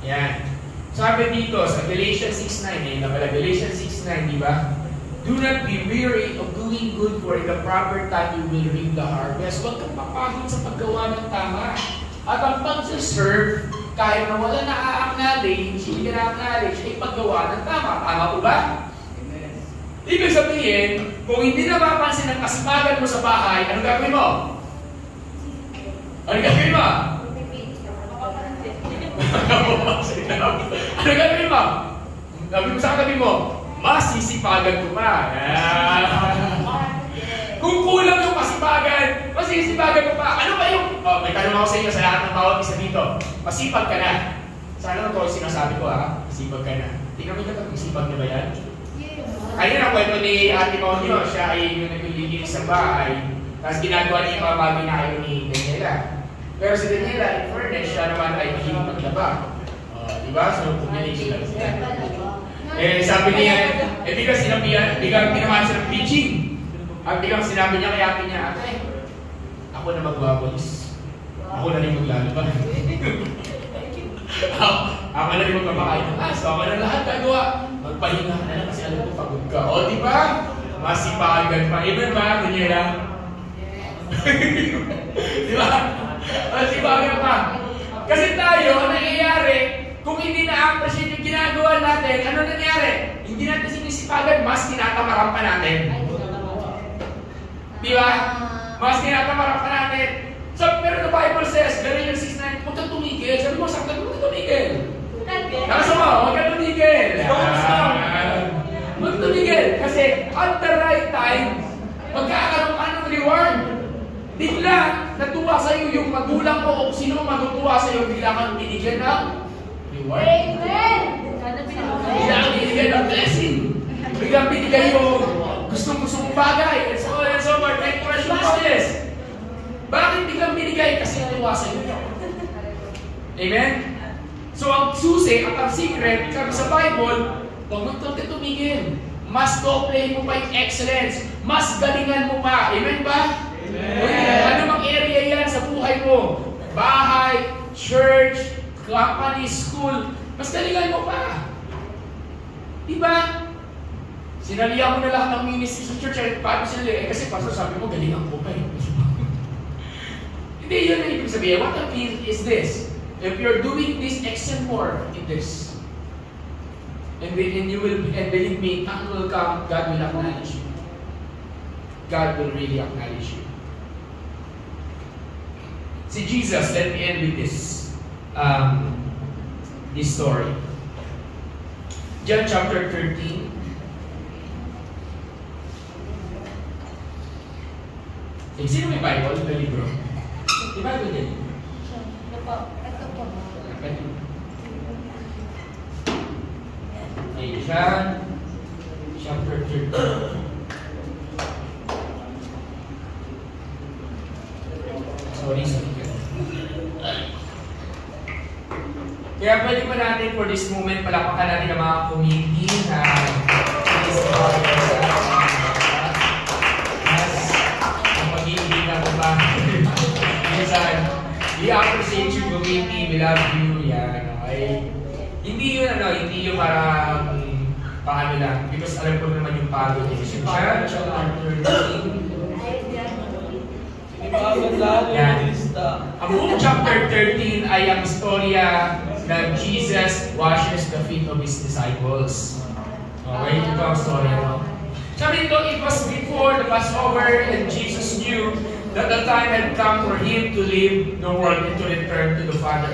Yan. Sabi dito sa Galatians 6:9, Galatians 6:9, di ba? Do not be weary of doing good, for in the proper time you will reap the harvest. Huwag kang papagod sa paggawa ng tama. At ang pag-serve, kahit na wala na-acknowledge, hindi ka na-acknowledge, ay paggawa ng tama. Tama po ba? Ibig sabihin, kung hindi na mapansin ang kasipagan mo sa bahay, anong gagawin mo? Anong gagawin mo? Anong gagawin mo? Sabi mo sa katabi mo, masisipagan ko pa. Kung kulang yung kasipagan, masisipagan ko pa. Ano ba yung... may tanong ako sa inyo sa lahat ng bawat isa dito. Masipag ka na. Sana ito yung sinasabi ko masipag ka na. Tingnan mo yung masipag niya ba yan? Ayun ang kwento ni Ate Maunyo, siya ay yung naglilinis sa bahay. Tapos ginagawa niya yung mga bagay na kayo ni Daniela. Pero si Daniela, in fairness, siya naman ay mahilig maglaba. Diba? So, pumiligil lang siya. Sabi niya, biglang pinamaan siya ng pitching. At biglang sinabi niya kay ate niya, ate, ako na magwawalis. Ako na rin maglalaba. Ako na rin magpapakain ng aso. Ako na lahat gagawa. Magpahinga ka na lang kasi alam ko pagod ka. O, di ba? Masipagan pa. Amen ba, Daniela? Di ba? Masipagan pa. Kasi tayo, ang nangyayari, kung hindi na-appreciate yung ginagawa natin, ano nangyayari? Hindi natin sinisipagan, mas tinatamaran pa natin. Di ba? Mas tinatamaran pa natin. So, pero the Bible says, Galatians 6:9, huwag kang tumigil. Sabi mo, saktan mo, huwag kang tumigil. Nasa mo, huwag kang tumigil. Huwag tumigil. Kasi at the right time, magkakaroon ka ng reward. Bigla, natuwa sa'yo yung magulang mo o sino mo matutuwa sa'yo, bigla kang binigyan ng reward. Amen! Bigla kang binigyan ng blessing. Bigla kang binigyan yung gustong-gustong bagay. And so on and so forth. May question is this. Bakit biglang binigay? Kasi natuwa sa'yo. Amen? So ang susi at ang secret, sabi sa Bible, huwag mo tumigil. Mas doble mo pa yung excellence. Mas galingan mo pa. Amen ba? Amen. Ano mang area yan sa buhay mo? Bahay, church, company, school. Mas galingan mo pa. Diba? Sinalihan mo na lahat ng ministry sa church. Paano sinalihan? Kasi pastor sabi mo, galingan ko pa eh. Hindi yun ang ibig sabihin. What I mean is this. If you're doing this, excel more in this. And believe me, time will come, God will acknowledge you. God will really acknowledge you. See, Jesus, let me end with this story. John chapter 13. Sino may Bible? May libro? May Bible din. Ito po. John chapter 13. Sorry. Kaya pwede pa natin for this moment, palakpakan natin ang mga community na we appreciate you, community, we love you, yan, okay? Hindi yun para paano lang, because alam ko naman yung pagod niya. So, John chapter 13. Yan. Ang buong chapter 13 ay ang istorya na Jesus washes the feet of His disciples. Okay, ito ang storya mo. Sabi nito, it was before the Passover and Jesus knew that the time had come for Him to leave the world and to return to the Father.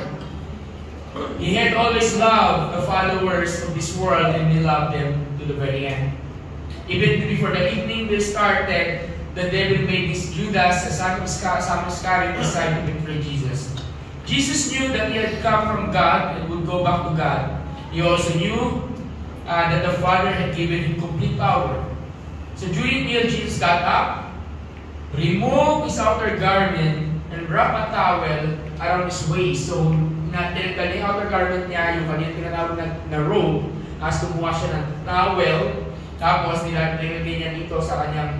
He had always loved the followers of this world and He loved them to the very end. Even before the evening meal started, the devil made this Judas, the son of Iscariot, decide to betray Jesus. Jesus knew that He had come from God and would go back to God. He also knew that the Father had given Him complete power. So during meal, Jesus got up, removed His outer garment, and wrapped a towel around His waist. So, tinatanggal niya yung outer garment niya, yung kanyang tinatawag na robe, as kumuha siya ng towel, tapos nilagay niya dito sa kanyang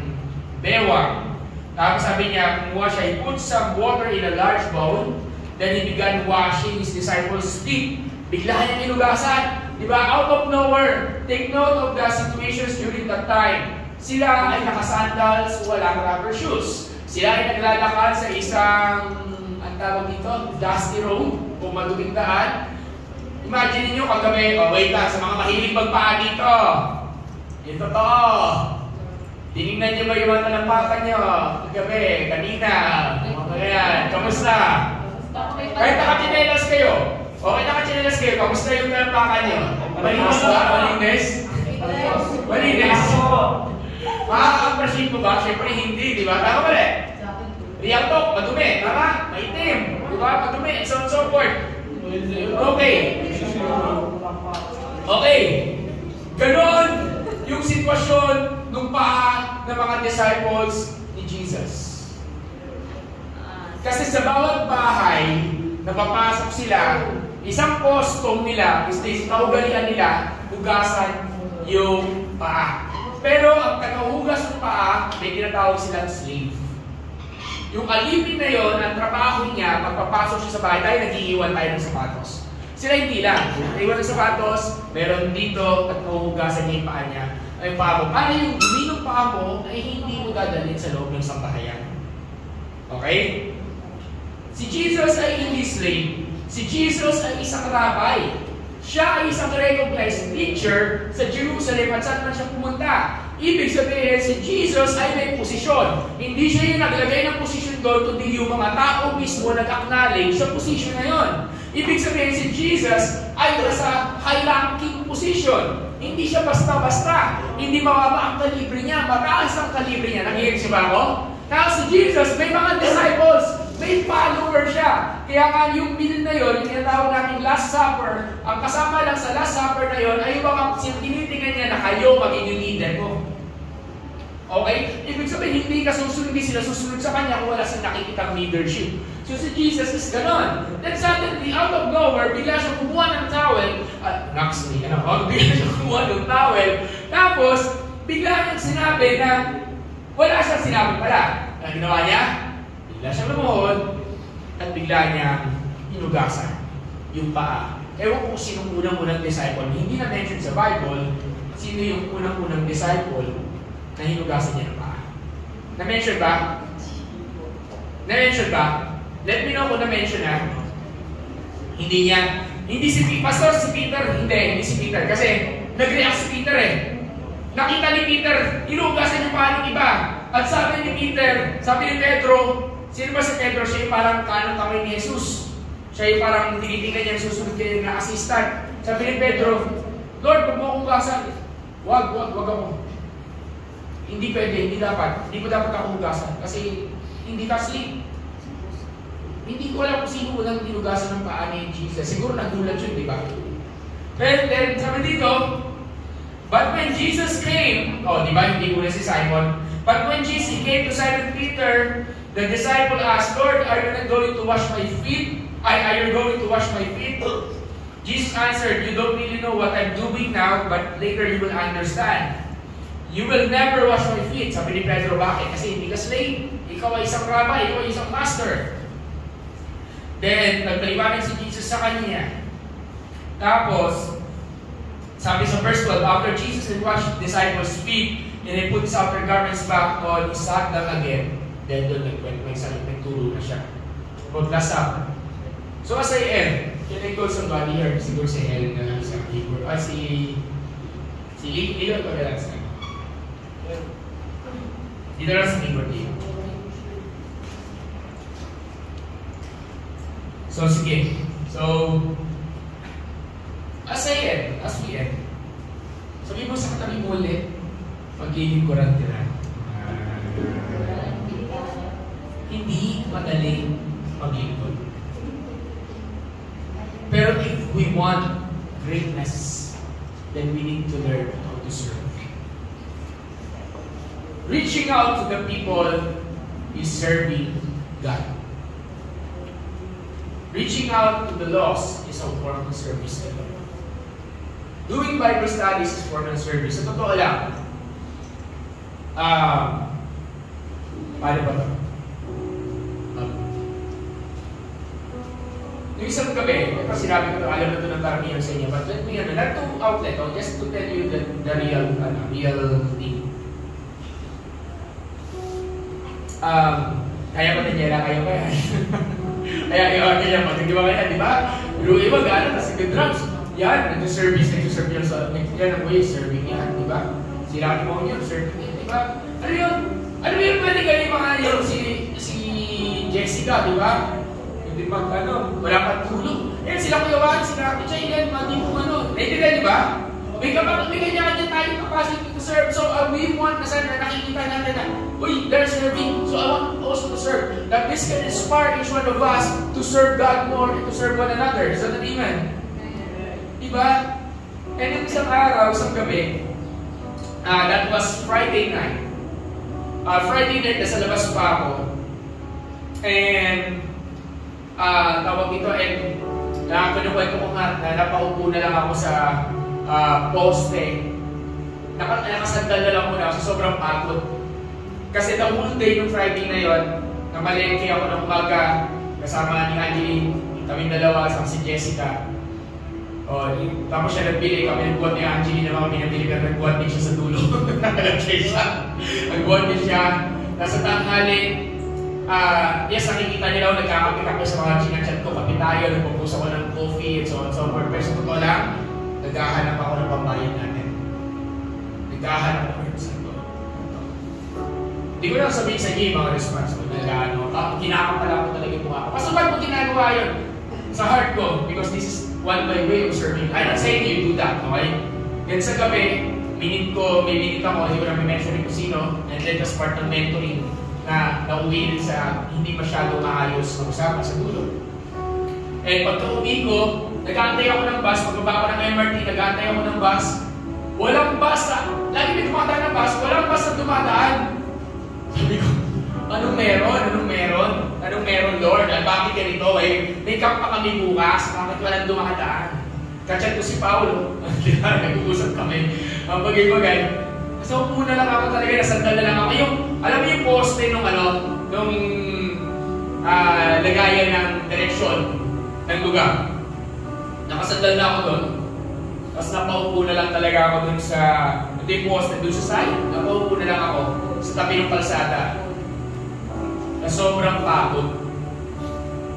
bewang. Tapos sabi niya, kumuha siya, he put some water in a large bowl, then he began washing His disciples' feet. Bigla niya inugasan. Diba? Out of nowhere. Take note of the situations during that time. Sila ay nakasandals, walang rubber shoes. Sila ay naglalakad sa isang, ang tawag dito, dusty road o maduming daan. Imagine niyo kagabi, wait lang, sa mga mahilig magpaa dito. Ito to. Tinignan niyo ba yung mga talampakan niyo? Kagabi, kanina. Ayan, kamusta? Kahit nakachinelas kayo. Okay, nakachinelas kayo. Kamusta yung talampakan niyo? Malinis ba? Malinis? Malinis? Makaka-appreciate mo ba? Siyempre hindi, di ba? Tama ba rin? Real talk, madumi. Tama? Maitim. Di ba? Madumi. So on so forth. Okay. Okay. Ganon yung sitwasyon ng paa ng mga disciples ni Jesus. Kasi sa bawat bahay na papasok sila, isang postong nila, kaugalian nila, hugasan yung paa. Pero ang tagahugas ng paa, may tinatawag silang slave. Yung alipin na yon, ang trabaho niya, pagpapasok siya sa bahay, tayo nag-iiwan tayo ng sapatos. Sila hindi lang. Nag-iwan ng sapatos, meron dito, at mahuhugasan niya yung paa niya. Ay, paa mo. Para yung dumi ng paa mo, ay hindi mo dadalhin sa loob ng sambahayan. Okay? Si Jesus ay hindi slave. Si Jesus ay isang rabbi. Siya ay isang recognized teacher sa Jerusalem at saan man siya pumunta. Ibig sabihin, si Jesus ay may posisyon. Hindi siya yung naglagay ng posisyon doon, kundi yung mga tao mismo nag-acknowledge sa posisyon na yon. Ibig sabihin, si Jesus ay nasa high-ranking position. Hindi siya basta-basta. Hindi mababa ang kalibre niya. Mataas ang kalibre niya. Nag-iig siya ba ako? Tapos si Jesus, may mga disciples. May follower siya. Kaya nga yung meal na yun, yung tinatawag namin Last Supper, ang kasama lang sa Last Supper na yun, ay yung mga tinitingnan niya na kayo magiging leader ko. Okay? Ibig sabihin, hindi sila susunod sa kanya kung wala silang nakikitang leadership. So si Jesus is ganon. Then suddenly, out of nowhere, bigla siya kumuha ng towel, bigla siya kumuha ng towel, tapos, bigla niyang sinabi na, wala siyang sinabi pala. Ang ginawa niya? Bigla siyang lumuhod at bigla niyang hinugasan yung paa. Ewan ko sinong unang-unang disciple. Hindi na mention sa Bible sino yung unang-unang disciple na hinugasan niya ng paa. Na-mention ba? Na-mention ba? Let me know kung na-mention ha. Hindi niya. Hindi si Pastor, si Peter. Hindi si Peter. Kasi nag-react si Peter eh. Nakita ni Peter, hinugasan yung paa ng iba. At sabi ni Peter, sabi ni Pedro, sino ba si Pedro? Siya yung parang kanang kamay ni Jesus. Siya yung parang tinitingnan niya susunod kayo na assistant. Sabi ni Pedro, Lord, huwag mo akong hugasan. Wag ako. Hindi pwede, hindi dapat. Hindi mo dapat ako hugasan. Kasi hindi ka slave. Hindi ko alam kung sino unang tinugasan ng paa ni Jesus. Siguro nagulat yun, di ba? Then sabi dito, but when Jesus came, di ba, hindi una si Simon, but when Jesus came to Simon Peter, the disciple asked, Lord, are you not going to wash my feet? Are you going to wash my feet? Jesus answered, you don't really know what I'm doing now, but later you will understand. You will never wash my feet. Sabi ni Pedro, bakit? Kasi hindi ka slave. Ikaw ay isang rabbi, ikaw ay isang master. Then, nagpaliwanag si Jesus sa kanya. Tapos, sabi sa verse 12, after Jesus had washed the disciples' feet, and he put his outer garments back on, he sat down again. Then doon nagturo na siya. Maglasap. So as I end, can I call somebody here? Siguro si Helen na lang sa keyboard. Si Lilo ko na lang sa dito lang sa keyboard dito. So sige. So, as we end, sabi mo sa katabi mo ulit, maglilingkuran tira. Hindi madaling maglingkod. Pero if we want greatness, then we need to learn how to serve. Reaching out to the people is serving God. Reaching out to the lost is a form of service to God. Doing Bible studies is form of service. Sa totoo lang, paano ba ito? Yung isang gabi, kasi sinabi ko ito, alam na ito ng karamihan sa inyo, but let me, not to outlet, just to tell you the real thing. Kaya ko na Jera, kaya ko yan. Kaya mo, di ba kaya, di ba? Pero iba, gano'n, kasi the drums, yan, nag-service yan sa, yan ang way, serving yan, di ba? Sila mo yun, serving yan, di ba? Ano yun, pwede kayo mga yun, si Jessica, di ba? Hindi wala pang tulog. Yan, sila kuyawan, sila Ate Chay, yan, hindi mo naiintindihan, di ba? May kanya-kanya tayong capacity to serve. So, we want na sana nakikita natin na, uy, they're serving. So, I want also to serve. That this can inspire each one of us to serve God more and to serve one another. Is that amen? Diba? And yung isang araw, isang gabi, that was Friday night. Friday night, nasa labas pa ako. And, tawag ito, and pinukwento ko nga na napaupo na lang ako sa poste. Nakasandal na lang muna ako sa sobrang pagod. Kasi the whole day ng Friday na yon, namalengke ako ng umaga kasama ni Angeline, kami dalawa, kasama si Jessica. Tapos siya nagbili, kami nagbuhat ni Angeline na mga pinabili, pero nagbuhat din siya sa dulo. Nagbuhat din siya. Nasa tanghali, yes, nakikita nila ako, nagkakape-kape sa mga chinachat ko, kape tayo, nagpupusa ko ng coffee, and so on and so forth. Pero sa totoo lang, naghahanap ako ng pambayad natin. Naghahanap ako ng santo. Hindi ko lang sabihin sa inyo yung mga response ko na kinakapala ko talaga yung mukha ko. Basta ba't mo ginagawa yun? Sa heart ko, because this is one my way of serving. I'm not saying you do that, okay? Then sa gabi, may minute ako, hindi ko na may-mention kung sino, and then as part ng mentoring, na nauwi rin sa hindi masyado maayos na usapan sa dulo. Eh, pagka-uwi ko, nag-aantay ako ng bus, pagbaba ko ng MRT, nag-aantay ako ng bus. Walang bus lagi may dumadaan ng bus, walang bus na dumadaan. Sabi ko, anong meron, Lord? Bakit ganito may camp pa kami bukas, bakit walang dumadaan? Kachat ko si Paulo, nag-uusap kami, bagay-bagay. So, una lang ako talaga, nasandal na lang ako. Alam mo yung poste nung lagayan ng direksyon ng lugar. Nakasandal na ako doon. Tapos napaupo na lang talaga ako doon sa, ito yung poste, doon sa side. Napaupo na lang ako sa tabi ng kalsada. Na sobrang pagod.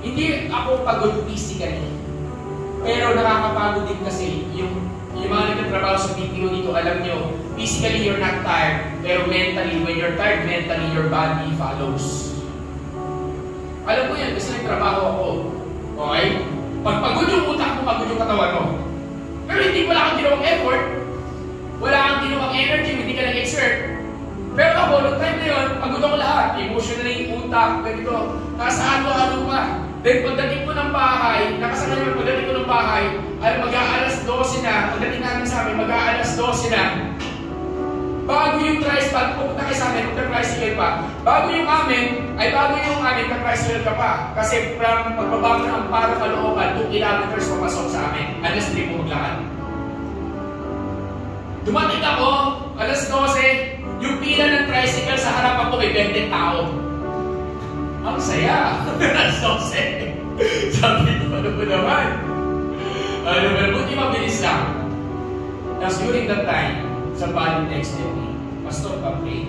Hindi ako pagod physically. Pero nakakapagod din kasi yung mga nagtatrabaho sa BPO dito, alam nyo, physically you're not tired, pero mentally, when you're tired, mentally your body follows. Alam ko yan, kasi nagtrabaho ako. Okay? Pag pagod yung utak mo, pagod yung katawan mo. Pero hindi wala kang ginawang effort, wala kang ginawang energy, hindi ka nag-exert. Pero ako, noong time na yun, pagod ako lahat. Emotionally, utak, ganito. Nasa ano pa. Then pagdating ko ng bahay, nakasama naman pagdating ko ng bahay, ay mag-aalas 12 na, pagdating namin sa amin, mag-aalas 12 na. Bago yung tricycle, pupunta kayo sa amin, magka-tricycle pa. Bago yung amin, magka-tricycle ka pa. Kasi from pagbabago ng Amparo, Caloocan, 2 kilometers papasok sa amin. Alas 3 po maglakad. Dumating ako, alas 12, yung pila ng tricycle sa harapan ko may 20 tao. Ang saya! Alas 12. Sabi ko, ano ba naman? Buti mabilis lang. Tapos during that time, somebody texted me, Pastor, pa-pray.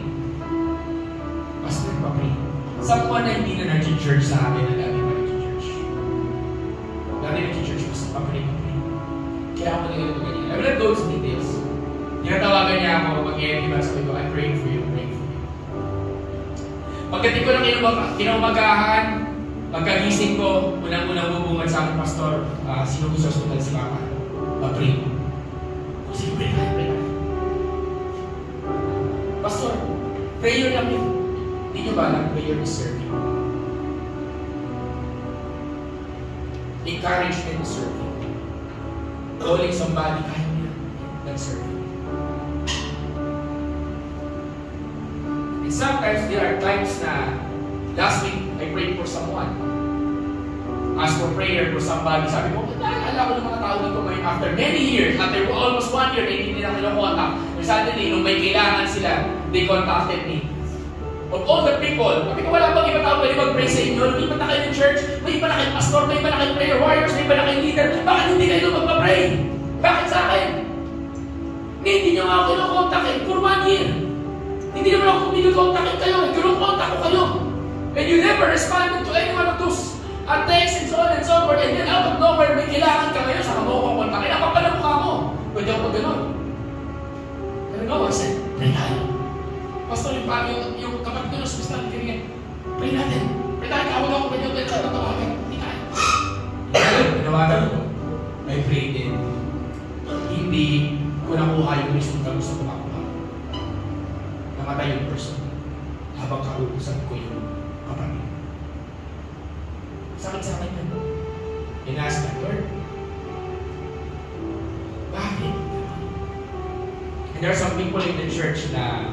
Pastor, pa-pray. Someone na hindi na nag-church sa amin na dati pa nag-church. Dati nag-church, Pastor, pa-pray, pa-pray. Kaya ako na ganito ganyan. I will not go into details. Tinatawagan niya ako, mag-end, diba? Sabi ko, I'm praying for you, I'm praying for you. Pagdating ko ng kinaumagahan, pagkagising ko, unang-unang bubungan sa akin, Pastor, sino gusto sa hospital si Papa? Pa-pray. Sige, pray tayo, pray tayo. Pastor, prayer lang yun. Hindi nyo ba alam, prayer is serving. Encouragement is serving. Calling somebody, kaya mo yan. That's serving. And sometimes there are times na last week, I prayed for someone. Asked for prayer for somebody. Sabi ko, naalala ko ng mga tao dito ngayon after many years, after almost 1 year, hindi nila kinukontak. And suddenly, nung may kailangan sila, they contacted me. Of all the people, sabi ko, wala bang iba tao pwede mag-pray sa inyo? Lumipat na kayo ng church, may iba na kayong pastor, may iba na kayong prayer warriors, may iba na kayong leader. Bakit hindi kayo magpa-pray? Bakit sa akin? Hindi nyo nga ako kinukontak for 1 year. Hindi naman ako kinukontak kayo, kinukontak ko kayo. And you never responded to any one of those texts and so on and so forth. And then out of nowhere, may kailangan ka ngayon sa kamo ko kontakin. Ang kapal ang mukha mo. Pwede ako mag-ganon. Pero no, I said, pray tayo. Pastor, yung kapatid ko na sumistan, ganyan. Pray natin. Pray tayo, kawag ako ba yung pwede tawagan. Hindi tayo. Pinawagan ko. I prayed in. Hindi ko nakuha yung result na gusto ko makuha. Namatay yung person. Habang kausap ko yung kapatid. Sakit sa akin yun. Inask na, Lord, bakit? And there are some people in the church na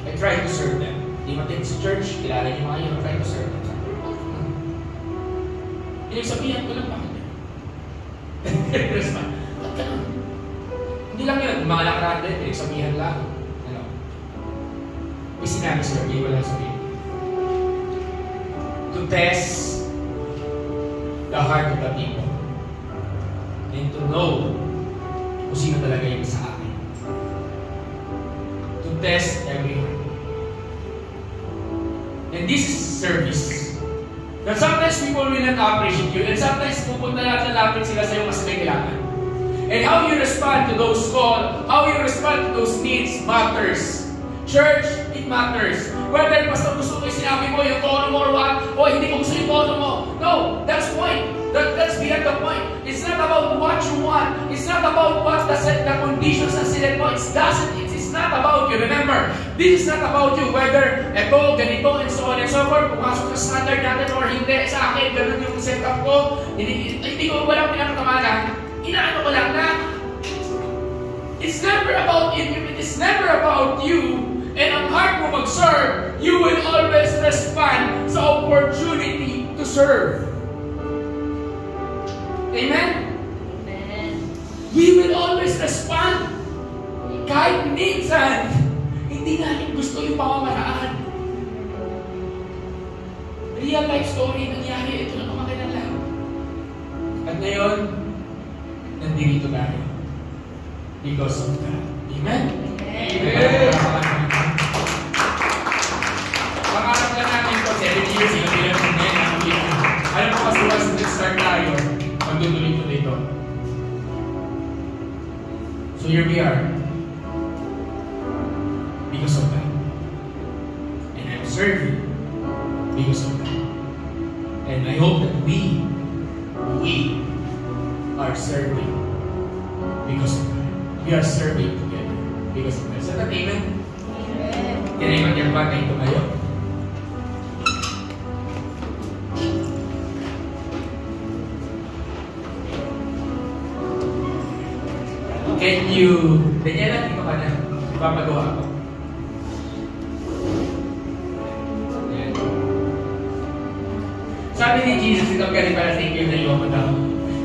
I try to serve them. Di matin sa church, kilala niyo mga yun, I try to serve them. Ibig sabihin ko lang, bakit? Ba't ka lang? Hindi lang yun, mga nakaraan din, ibig sabihin lang. Ano? May sinabi sila, hindi wala sabihin. To test the heart of the people and to know kung sino talaga yung sa akin. To test every heart. And this is service. Now sometimes people will not appreciate you and sometimes pupunta natin lapit sila sa iyo kasi may kailangan. And how you respond to those calls, how you respond to those needs matters. Church, it matters. Whether pastor gusto ko yung sinabi mo, yung tono mo or what, o hindi ko gusto yung tono mo. No, that's the point. That's beyond the point. It's not about what you want. It's not about what the conditions and set mo. It's not about you. Remember, this is not about you. Whether eto, ganito, and so on and so forth, pumasok sa standard natin or hindi, sa akin, ganun yung setup ko. Hindi ko walang pinakatamanan. Inaano ko lang na it's never about it. It is never about you. And ang heart mo mag-serve, you will always respond sa opportunity to serve. Amen? Amen. We will always respond. Kahit minsan, hindi natin gusto yung pamamaraan. Real life story nangyari, ito na kumakilala. At ngayon, nandito tayo. Because of God. Amen? Amen. Pangarap lang natin ito, 7 years, ilang bilang ng ngayon. Alam mo kasi once nag-start tayo, magtutuloy-tuloy ito. So here we are. Because of that. And I'm serving because of that. And I hope that we are serving because of that. We are serving together because of that. Is that amen? Amen. Kaya naman yung batay ito ngayon. Can you, Daniela, dito ka na. Papagawa ko. Ayan. Sabi ni Jesus, ito galing para thank you na yung daw.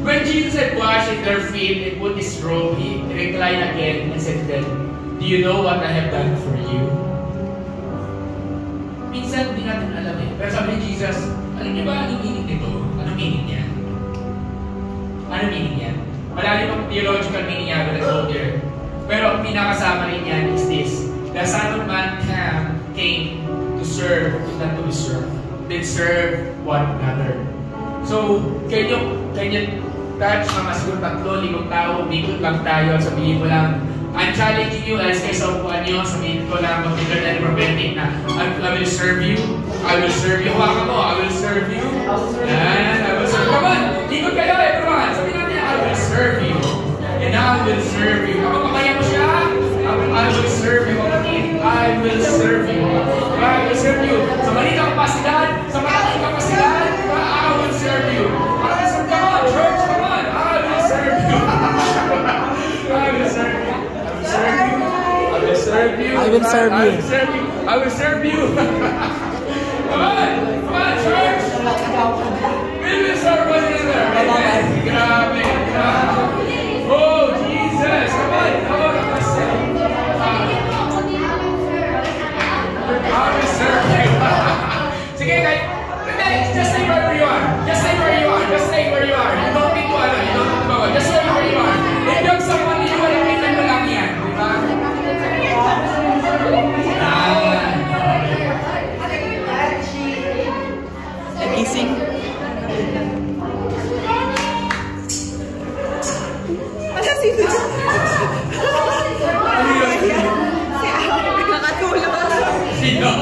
When Jesus had washed their feet and put his robe, he reclined again and said to them, do you know what I have done for you? Minsan, hindi natin alam eh. Pero sabi ni Jesus, alam niyo ba anong meaning nito? Anong meaning niya? Anong meaning niya? Malalim ang theological meaning niya, let's go there. Pero ang pinakasama rin niyan is this. The Son of Man came to serve, not to be served. Then serve one another. So, kanya touch mga siguro 3-5 tao, bikot lang tayo, sabihin ko lang, I'm challenging you as kayo sa upuan nyo, sabihin ko lang mag-figure na prophetic na I will serve you, I will serve you, hawakan mo, I will serve you, and I will serve you. Come on, ikot kayo everyone, sabihin natin, I will serve you, and I will serve you. Kapag mamaya mo siya, I will serve you, I will serve you, I will serve you. Sa maliit ang kapasidad, sa malaking kapasidad, I will serve you. I will serve you, come on, church, come on, I will serve you. I will serve you. I will serve you. I will serve you. I will serve you. I will serve you. Come on, church. We will serve one another. Grabe. Oh, Jesus. Come on. I will serve you. Sige, guys. Just stay where you are. Just stay where you are. Just stay where you are. You don't need to, you don't need to go. Just stay where you are. If you have someone you want to make them lang yan. Diba? Gising. Ano sino? Nakatulog. Sino?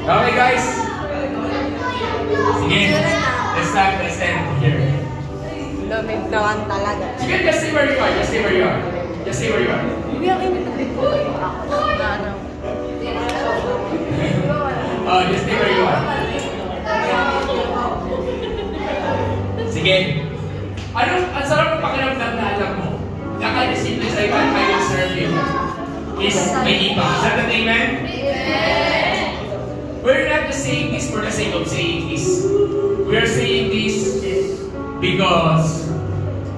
Okay guys. Sige. Let's stand here. Lamig naman talaga. Sige, just stay where you are. Just stay where you are. Just stay where you are. Oh, just stay where you are. Sige. Ang sarap ng pakiramdam na alam mo. Naka-discipline sa iba, I will serve you. Is may iba. Is that an amen? We're not just saying this for the sake of saying this. We're saying this because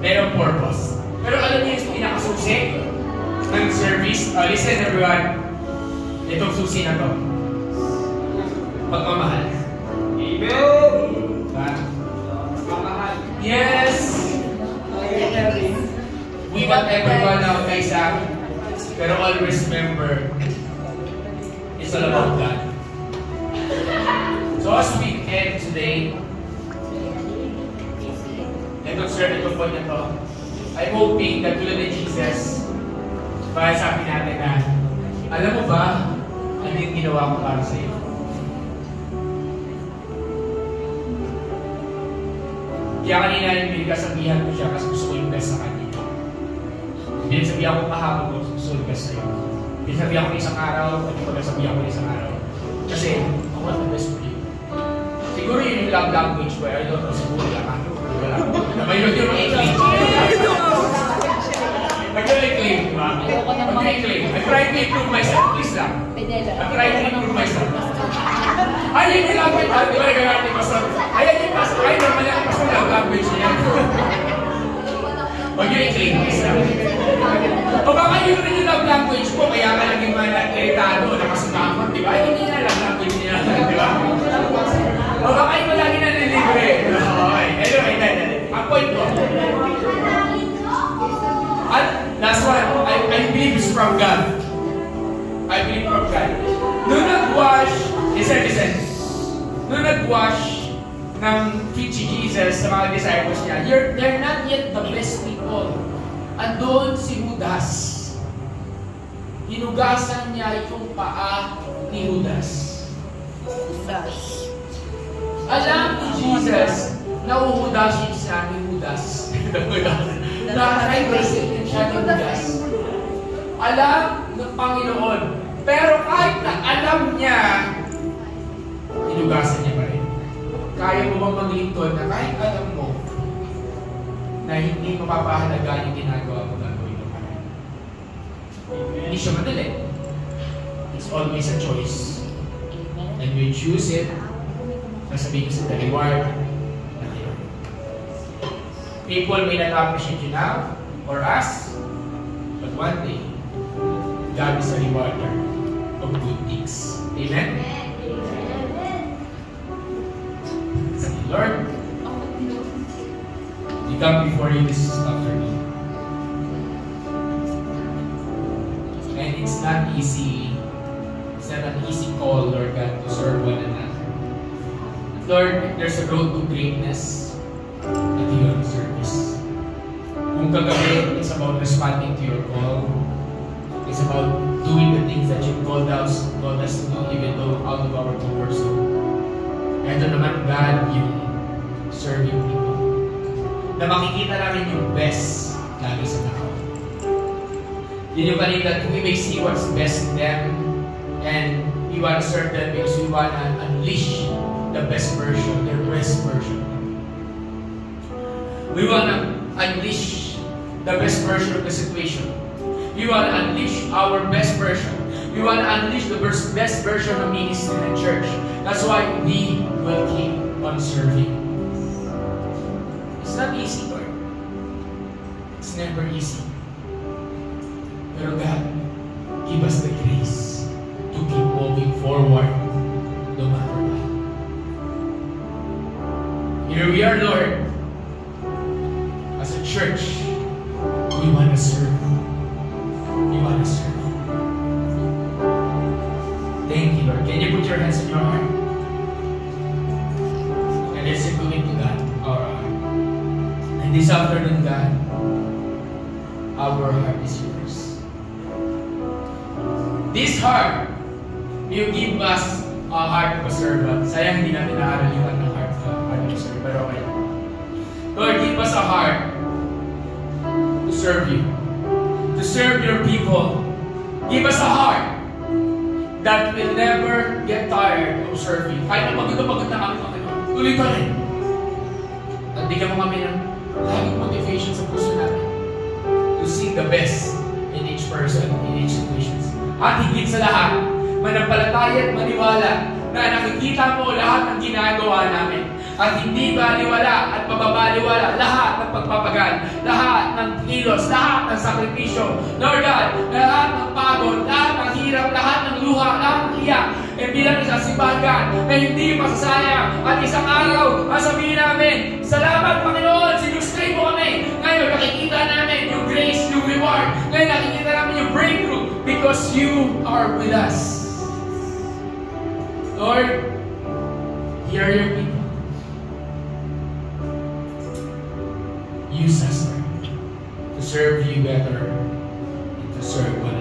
merong purpose. Pero alam niyo yung pinakasusi ng service? Listen everyone. Itong susi na to. Pagmamahal. Amen! Pagmamahal. Yes! We want everyone now guys pero always remember it's all about God. So as we end today, itong sermon ko po na to, I'm hoping that tulad ni Jesus, para sabi natin na, alam mo ba, ano yung ginawa ko para sa iyo? Kaya kanina yung pinagkasabihan ko siya kasi gusto ko yung best sa kanya. Hindi sabihan ko kahapon ko gusto ko yung best sa iyo. Hindi sabihan ko isang araw, hindi pagkasabihan ko isang araw. Kasi, I want the best for you. Siguro yun yung love language ko, I don't know, siguro lang ako. Wala. Namayroon yung i-claim. Mag-i-claim, di ba? Mag-i-claim. I'm trying to improve myself, please lang. I'm trying to improve myself. Ay, yung language, di ba nagagalit ni Pastor? Ayan yung Pastor, ay, normal yung Pastor love language niya. Mag-i-claim, please lang. O baka yun rin yung love language ko, kaya ka naging iritado, nakasukamot, di ba? Hindi na love language niya, di ba? O baka yun lagi na nilibre. Okay, anyway, ang point ko. At last one, I believe it's from God. I believe from God. Do not wash, listen. Do not wash ng feet si Jesus sa mga disciples niya. They're not yet the best people. Andun si Judas. Hinugasan niya yung paa ni Judas. Alam ni Jesus na uhudasin siya ni Judas. Na-represent siya ni Judas. Alam ng Panginoon. Pero kahit na alam niya hinugasan niya pa rin. Kaya mo bang maglingkod na kahit alam mo na hindi mapapahalaga yung ginagawa mo gagawin mo pa rin? Hindi siya madali. It's always a choice. And we choose it, sasabihin ko sa the reward na kayo. People may not appreciate you now or us, but one day, God is a rewarder of good things. Amen? Say, Lord, we come before you this afternoon. And it's not easy. It's not an easy call, Lord God, to serve one another. Lord, there's a road to greatness at your service. Kung kagabi, it's about responding to your call. It's about doing the things that you've called us to do, even though out of our comfort zone. Ito naman, God, yung serving people. Na makikita namin yung best lagi sa tao. Yun yung kanina, we may see what's best in them, and we want to serve them because we want to unleash the best version, their best version. We want to unleash the best version of the situation. We want to unleash our best version. We want to unleash the best version of ministry in the church. That's why we will keep on serving. It's not easy, Lord. It's never easy. Pero God, give us the grace to keep moving forward no matter what. Here we are, Lord. As a church, we want to serve. We want to serve. Thank you, Lord. Can you put your hands on your heart? And let's commit to God, our heart. And this afternoon, God, our heart is yours. This heart, you give us a heart of a servant. Sayang hindi natin naaral yung heart of a servant. Pero okay. Lord, give us a heart to serve you. To serve your people. Give us a heart that will never get tired of serving. Kahit na pagod na kami, Panginoon, tuloy pa rin. At bigyan mo kami ng laging motivation sa puso natin to see the best in each person, in each situation. At higit sa lahat, manampalataya at maniwala na nakikita mo lahat ng ginagawa namin. At hindi baliwala at mababaliwala lahat ng pagpapagal, lahat ng kilos, lahat ng sakripisyo. Lord God, lahat ng pagod, lahat ng hirap, lahat ng luha, lahat ng iyak, bilang isang simbahan na hindi masasayang. At isang araw, sabihin namin, salamat Panginoon, sinustray mo kami. Ngayon, nakikita namin yung grace, yung reward. Ngayon, nakikita namin yung breakthrough because you are with us. Lord, here are your people. Use us, Lord, to serve you better and to serve one